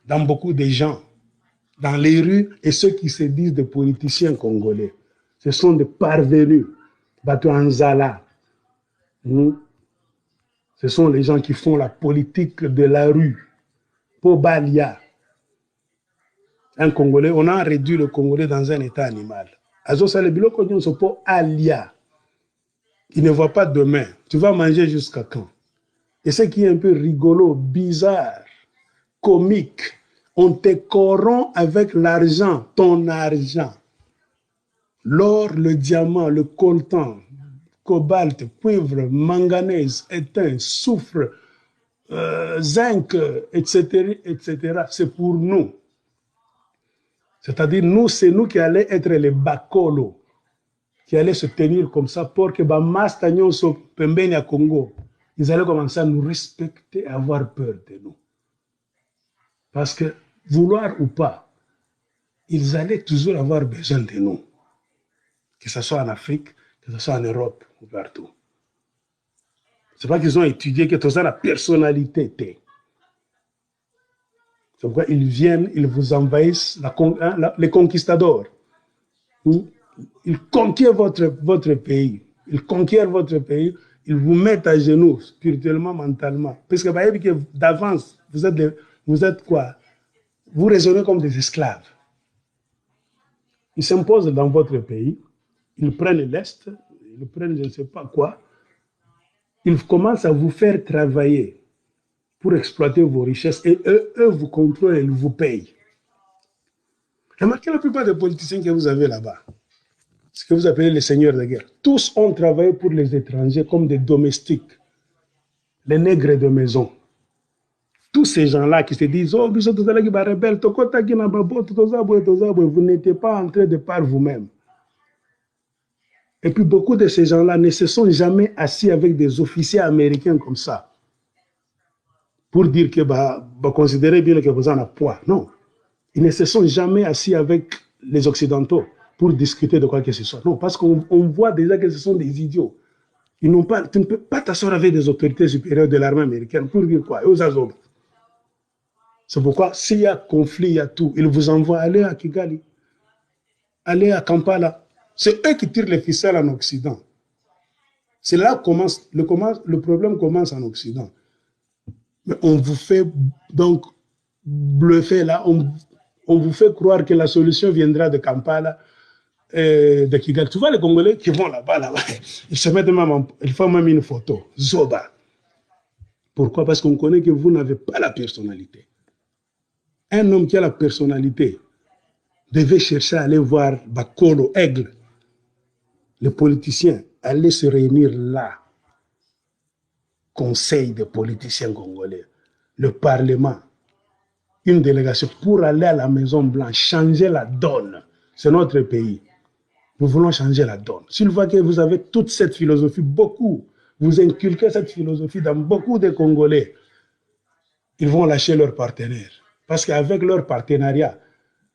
S1: dans beaucoup de gens, dans les rues, et ceux qui se disent des politiciens congolais. Ce sont des parvenus. Batu Anzala. Ce sont les gens qui font la politique de la rue. Pobalia. Un Congolais, on a réduit le Congolais dans un état animal. Il ne voit pas demain. Tu vas manger jusqu'à quand? Et ce qui est un peu rigolo, bizarre, comique, on te corrompt avec l'argent, ton argent. L'or, le diamant, le coltan, cobalt, cuivre, manganèse, étain, soufre, zinc, etc., etc. C'est pour nous. C'est-à-dire, nous, c'est nous qui allons être les bakolos, qui allaient se tenir comme ça pour que Bamastagnon so Pembeni à Congo, ils allaient commencer à nous respecter et avoir peur de nous. Parce que, vouloir ou pas, ils allaient toujours avoir besoin de nous. Que ce soit en Afrique, que ce soit en Europe ou partout. Ce n'est pas qu'ils ont étudié que tout ça, la personnalité était. C'est pourquoi ils viennent, ils vous envahissent, les conquistadors. Ils conquièrent votre pays. Ils conquièrent votre pays, ils vous mettent à genoux, spirituellement, mentalement. Parce que d'avance, vous êtes quoi? Vous raisonnez comme des esclaves. Ils s'imposent dans votre pays, ils prennent l'Est, ils prennent je ne sais pas quoi, ils commencent à vous faire travailler pour exploiter vos richesses et eux vous contrôlent et ils vous payent. Remarquez la plupart des politiciens que vous avez là-bas, ce que vous appelez les seigneurs de guerre. Tous ont travaillé pour les étrangers comme des domestiques, les nègres de maison. Tous ces gens-là qui se disent « Oh, vous n'étiez pas entré de par vous-même. » Et puis beaucoup de ces gens-là ne se sont jamais assis avec des officiers américains comme ça pour dire que considérez bien que vous en avez poids. Non. Ils ne se sont jamais assis avec les Occidentaux pour discuter de quoi que ce soit. Non, parce qu'on voit déjà que ce sont des idiots. Tu ne peux pas t'asseoir avec des autorités supérieures de l'armée américaine pour dire quoi? C'est pourquoi s'il y a conflit, il y a tout. Ils vous envoient aller à Kigali. aller à Kampala. C'est eux qui tirent les ficelles en Occident. C'est là que le problème commence en Occident. Mais on vous fait donc bluffer là, on vous fait croire que la solution viendra de Kampala, de Kigali. Tu vois les Congolais qui vont là-bas, ils se mettent même, ils font même une photo, Zoba. Pourquoi? Parce qu'on connaît que vous n'avez pas la personnalité. Un homme qui a la personnalité devait chercher à aller voir Bakolo, Aigle, les politiciens, aller se réunir là. Conseil des politiciens congolais, le Parlement, une délégation pour aller à la Maison Blanche, changer la donne. C'est notre pays. Nous voulons changer la donne. S'ils voient que vous avez toute cette philosophie, beaucoup, vous inculquez cette philosophie dans beaucoup de Congolais, ils vont lâcher leurs partenaires. Parce qu'avec leur partenariat,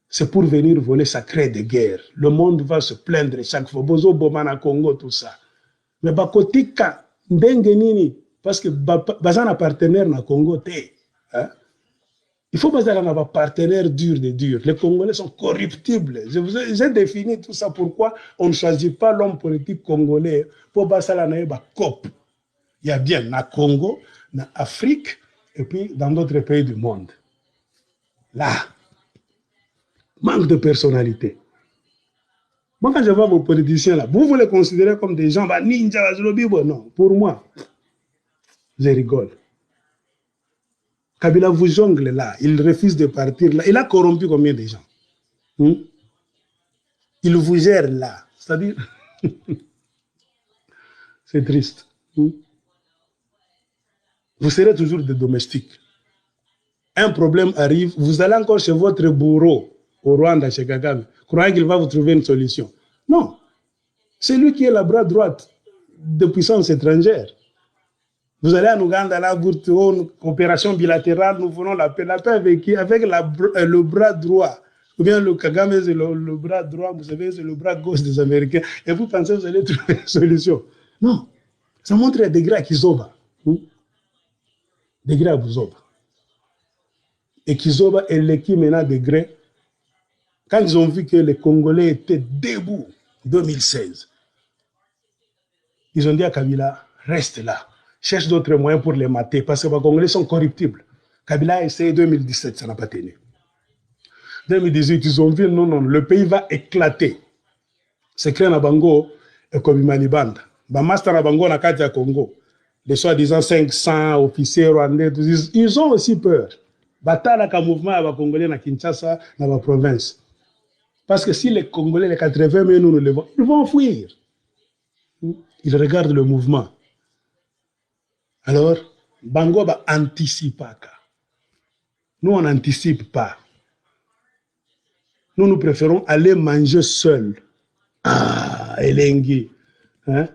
S1: c'est pour venir voler, ça crée des guerres. Le monde va se plaindre chaque fois. Bozo Bomana Congo, tout ça. Mais Bakotika, Ndengenini, parce que Bazana partenaire na Congo, hein? Il faut pas avoir un partenaire dur de dur. Les Congolais sont corruptibles. J'ai défini tout ça. Pourquoi on ne choisit pas l'homme politique congolais pour basala na ba COP. Il y a bien na Congo, na Afrique et puis dans d'autres pays du monde. Là, manque de personnalité. Moi, quand je vois vos politiciens là, vous les considérez comme des gens, bah, ninja, non, pour moi, je rigole. Kabila vous jongle là, il refuse de partir là. Il a corrompu combien de gens? Il vous gère là. C'est-à-dire, c'est triste. Vous serez toujours des domestiques. Un problème arrive, vous allez encore chez votre bourreau au Rwanda, chez Kagame, croyant qu'il va vous trouver une solution. Non. C'est lui qui est la bras droite de puissance étrangère. Vous allez en Ouganda, là, pour une coopération bilatérale, nous voulons la paix. La paix avec qui? Avec le bras droit. Ou bien le Kagame, c'est le bras droit, vous savez, c'est le bras gauche des Américains. Et vous pensez que vous allez trouver une solution. Non. Ça montre des degrés à Kizoba. Degrés à Buzoba. Et Kizoba est l'équipe maintenant degré. Quand ils ont vu que les Congolais étaient debout, 2016, ils ont dit à Kabila, reste là. Cherche d'autres moyens pour les mater, parce que les Congolais sont corruptibles. Kabila a essayé 2017, ça n'a pas tenu. 2018, ils ont vu, non, le pays va éclater. C'est créé à Bango et Kobimani Banda. Master à Bango, na Katia Congo. Les soi-disant 500 officiers rwandais, ils ont aussi peur. Batala ka mouvement à Congolais na Kinshasa, dans la province. Parce que si les Congolais, les 80 000, nous le levons, ils vont fuir. Ils regardent le mouvement. Alors, Bango va anticiper. Nous, on n'anticipe pas. Nous préférons aller manger seuls. Ah, Elengi. Hein?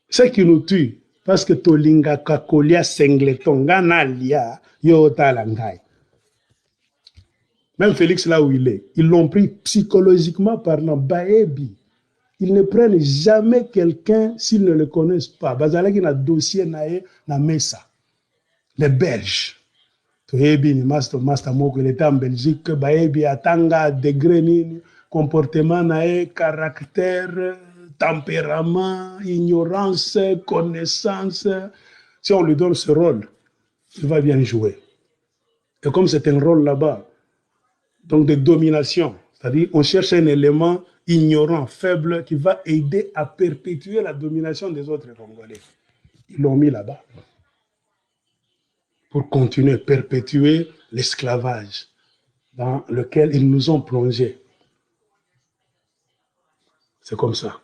S1: Ce qui nous tue, parce que Tolinga Kakolia Sengleton, Ganalia, Yota Langai. Même Félix, là où il est, ils l'ont pris psychologiquement parlant. Baebi. Ils ne prennent jamais quelqu'un s'ils ne le connaissent pas. Bazalaki na dossier na Mesa. Les Belges. Toyebi ni master Moko, il était en Belgique. Baebi atanga degré ni comportement nae, caractère, tempérament, ignorance, connaissance. Si on lui donne ce rôle, il va bien jouer. Et comme c'est un rôle là-bas, donc de domination, c'est-à-dire on cherche un élément ignorant, faible, qui va aider à perpétuer la domination des autres Congolais. Ils l'ont mis là-bas pour continuer, perpétuer l'esclavage dans lequel ils nous ont plongés. C'est comme ça.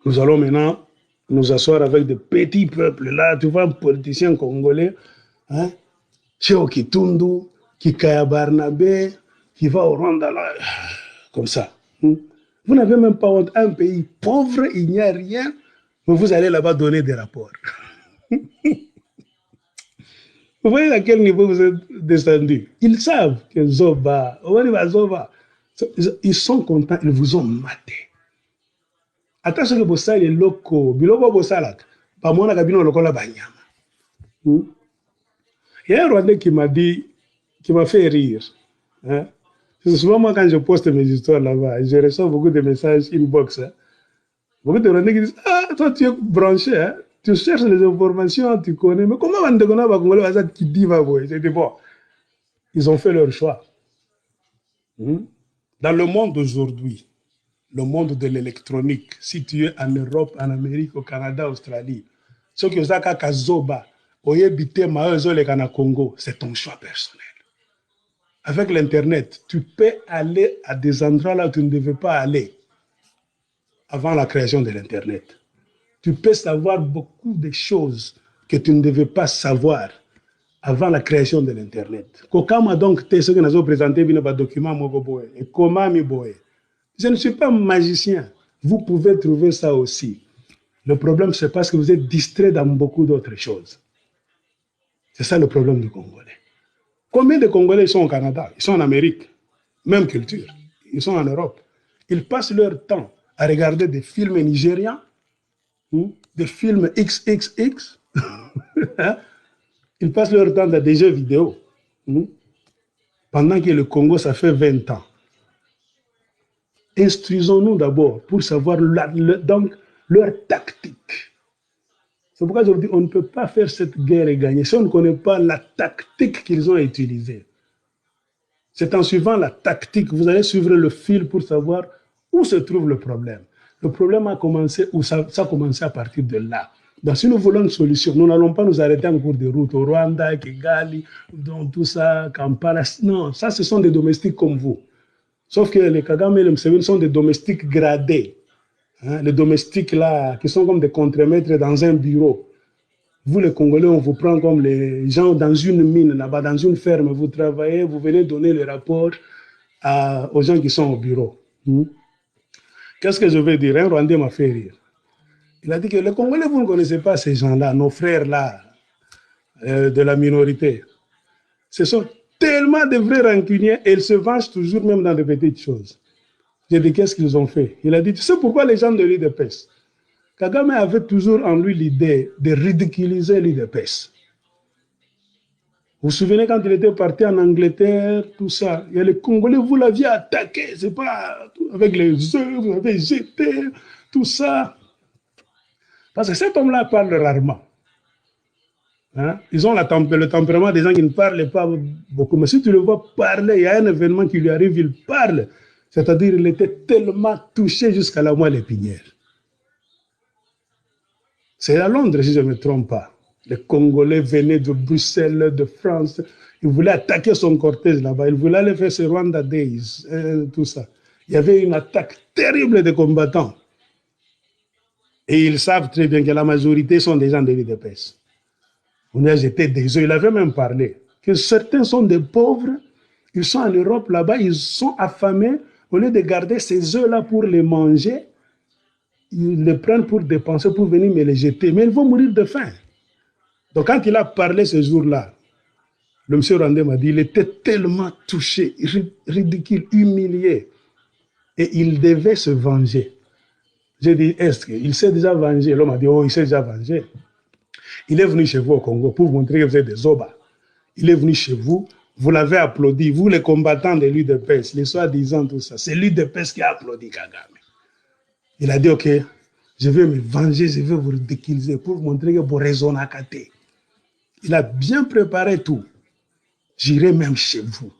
S1: Nous allons maintenant nous asseoir avec des petits peuples. Là, tu vois un politicien congolais, hein, Cheo Kitundu, Kikaya Barnabé, qui va au Rwanda, là, comme ça. Vous n'avez même pas honte. Un pays pauvre, il n'y a rien, mais vous allez là-bas donner des rapports. Vous voyez à quel niveau vous êtes descendu. Ils savent que Zoba, ils sont contents, ils vous ont maté. Attention que vous les locaux, biloko bosalak, pas moi na kabino lokola banyama. Il y a un Rwandais qui m'a dit, qui m'a fait rire. Hein? C'est souvent moi quand je poste mes histoires là-bas, je reçois beaucoup de messages inbox. Hein? Beaucoup de Rwandais qui disent ah, toi tu es branché, hein? Tu cherches les informations, tu connais. Mais comment on te connaît qui dit va voir? J'ai dit bon, ils ont fait leur choix. Dans le monde d'aujourd'hui, le monde de l'électronique, si tu es en Europe, en Amérique, au Canada, Australie, ce que Zaka Kazoba, Oyebite, Maezole, Kana Congo, c'est ton choix personnel. Avec l'Internet, tu peux aller à des endroits là où tu ne devais pas aller avant la création de l'Internet. Tu peux savoir beaucoup de choses que tu ne devais pas savoir avant la création de l'Internet. Kokama donc, ce que nous avons présenté dans le document, et comment mi boye. Je ne suis pas magicien. Vous pouvez trouver ça aussi. Le problème, c'est parce que vous êtes distrait dans beaucoup d'autres choses. C'est ça le problème du Congolais. Combien de Congolais sont au Canada? Ils sont en Amérique. Même culture. Ils sont en Europe. Ils passent leur temps à regarder des films nigérians, des films XXX. Ils passent leur temps dans des jeux vidéo. Pendant que le Congo, ça fait 20 ans. Instruisons-nous d'abord pour savoir donc, leur tactique. C'est pourquoi je vous dis on ne peut pas faire cette guerre et gagner si on ne connaît pas la tactique qu'ils ont utilisée. C'est en suivant la tactique que vous allez suivre le fil pour savoir où se trouve le problème. Le problème a commencé, ou ça a commencé à partir de là. Donc, si nous voulons une solution, nous n'allons pas nous arrêter en cours de route au Rwanda, Kigali, dans tout ça, Kampala. Non, ça, ce sont des domestiques comme vous. Sauf que les Kagame et les Museveni sont des domestiques gradés. Hein, les domestiques là, qui sont comme des contremaîtres dans un bureau. Vous, les Congolais, on vous prend comme les gens dans une mine, là-bas, dans une ferme. Vous travaillez, vous venez donner les rapports aux gens qui sont au bureau. Qu'est-ce que je veux dire? Un Rwandais m'a fait rire. Il a dit que les Congolais, vous ne connaissez pas ces gens-là, nos frères-là, de la minorité. Ce sont tellement de vrais rancuniers et ils se vengent toujours même dans de petites choses. J'ai dit, qu'est-ce qu'ils ont fait? Il a dit, tu sais pourquoi les gens de l'UDPS? Kagame avait toujours en lui l'idée de ridiculiser l'UDPS. Vous vous souvenez quand il était parti en Angleterre, tout ça, il y a les Congolais, vous l'aviez attaqué, c'est pas avec les œufs, vous avez jeté, tout ça. Parce que cet homme-là parle rarement. Hein? Ils ont le tempérament des gens qui ne parlent pas beaucoup. Mais si tu le vois parler, il y a un événement qui lui arrive, il parle. C'est-à-dire qu'il était tellement touché jusqu'à la moelle épinière. C'est à Londres, si je ne me trompe pas. Les Congolais venaient de Bruxelles, de France. Ils voulaient attaquer son cortège là-bas. Ils voulaient aller faire ce Rwanda Days, tout ça. Il y avait une attaque terrible des combattants. Et ils savent très bien que la majorité sont des gens de l'UDPS. On a jeté des œufs. Il avait même parlé que certains sont des pauvres. Ils sont en Europe là-bas. Ils sont affamés. Au lieu de garder ces œufs-là pour les manger, ils les prennent pour dépenser, pour venir me les jeter. Mais ils vont mourir de faim. Donc quand il a parlé ce jour-là, le monsieur Rwandais m'a dit, il était tellement touché, ridicule, humilié. Et il devait se venger. J'ai dit, est-ce qu'il s'est déjà vengé? L'homme a dit, oh, il s'est déjà vengé. Il est venu chez vous au Congo pour vous montrer que vous êtes des Zoba. Il est venu chez vous, vous l'avez applaudi, vous les combattants de l'UDPS, les soi-disant tout ça. C'est l'UDPS qui a applaudi Kagame. Il a dit, ok, je vais me venger, je vais vous ridiculiser pour vous montrer que vous raisonnez à côté. Il a bien préparé tout. J'irai même chez vous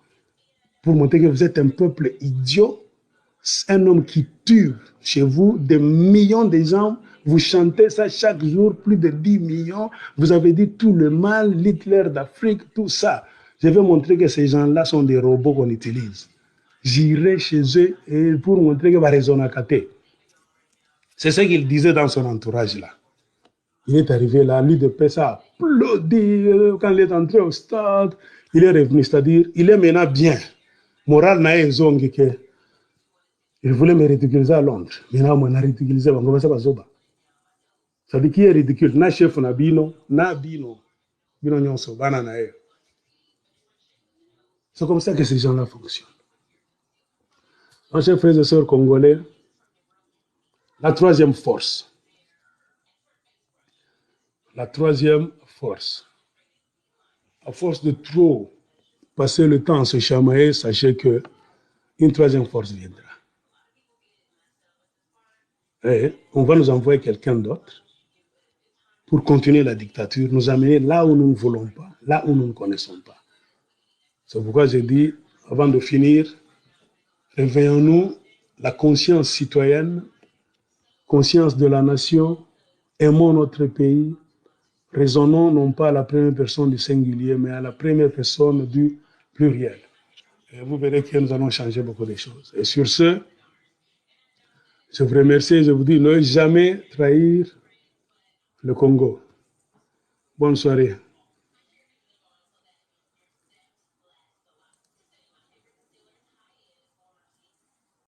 S1: pour montrer que vous êtes un peuple idiot, un homme qui tue chez vous des millions de gens. Vous chantez ça chaque jour, plus de 10 millions. Vous avez dit tout le mal, l'Hitler d'Afrique, tout ça. Je vais montrer que ces gens-là sont des robots qu'on utilise. J'irai chez eux et pour montrer que va raisonner à côté. C'est ce qu'il disait dans son entourage là. Il est arrivé là, lui de Pessa a applaudi quand il est entré au stade. Il est revenu, c'est-à-dire, il est maintenant bien. Moral n'a pas zongi que il voulait me ridiculiser à Londres. Maintenant, on a ridiculisé, on commence à Zoba. C'est-à-dire qui est ridicule? Na chef na bino, na bino, bino nyonso, bana na e. C'est comme ça que ces gens-là fonctionnent. Mes chers frères et sœurs congolais, la troisième force. La troisième force. À force de trop passer le temps à se chamailler, sachez qu'une troisième force viendra. Et on va nous envoyer quelqu'un d'autre pour continuer la dictature, nous amener là où nous ne voulons pas, là où nous ne connaissons pas. C'est pourquoi j'ai dit, avant de finir, réveillons-nous, la conscience citoyenne, conscience de la nation, aimons notre pays, raisonnons non pas à la première personne du singulier, mais à la première personne du pluriel. Et vous verrez que nous allons changer beaucoup de choses. Et sur ce, je vous remercie et je vous dis ne jamais trahir le Congo. Bonne soirée.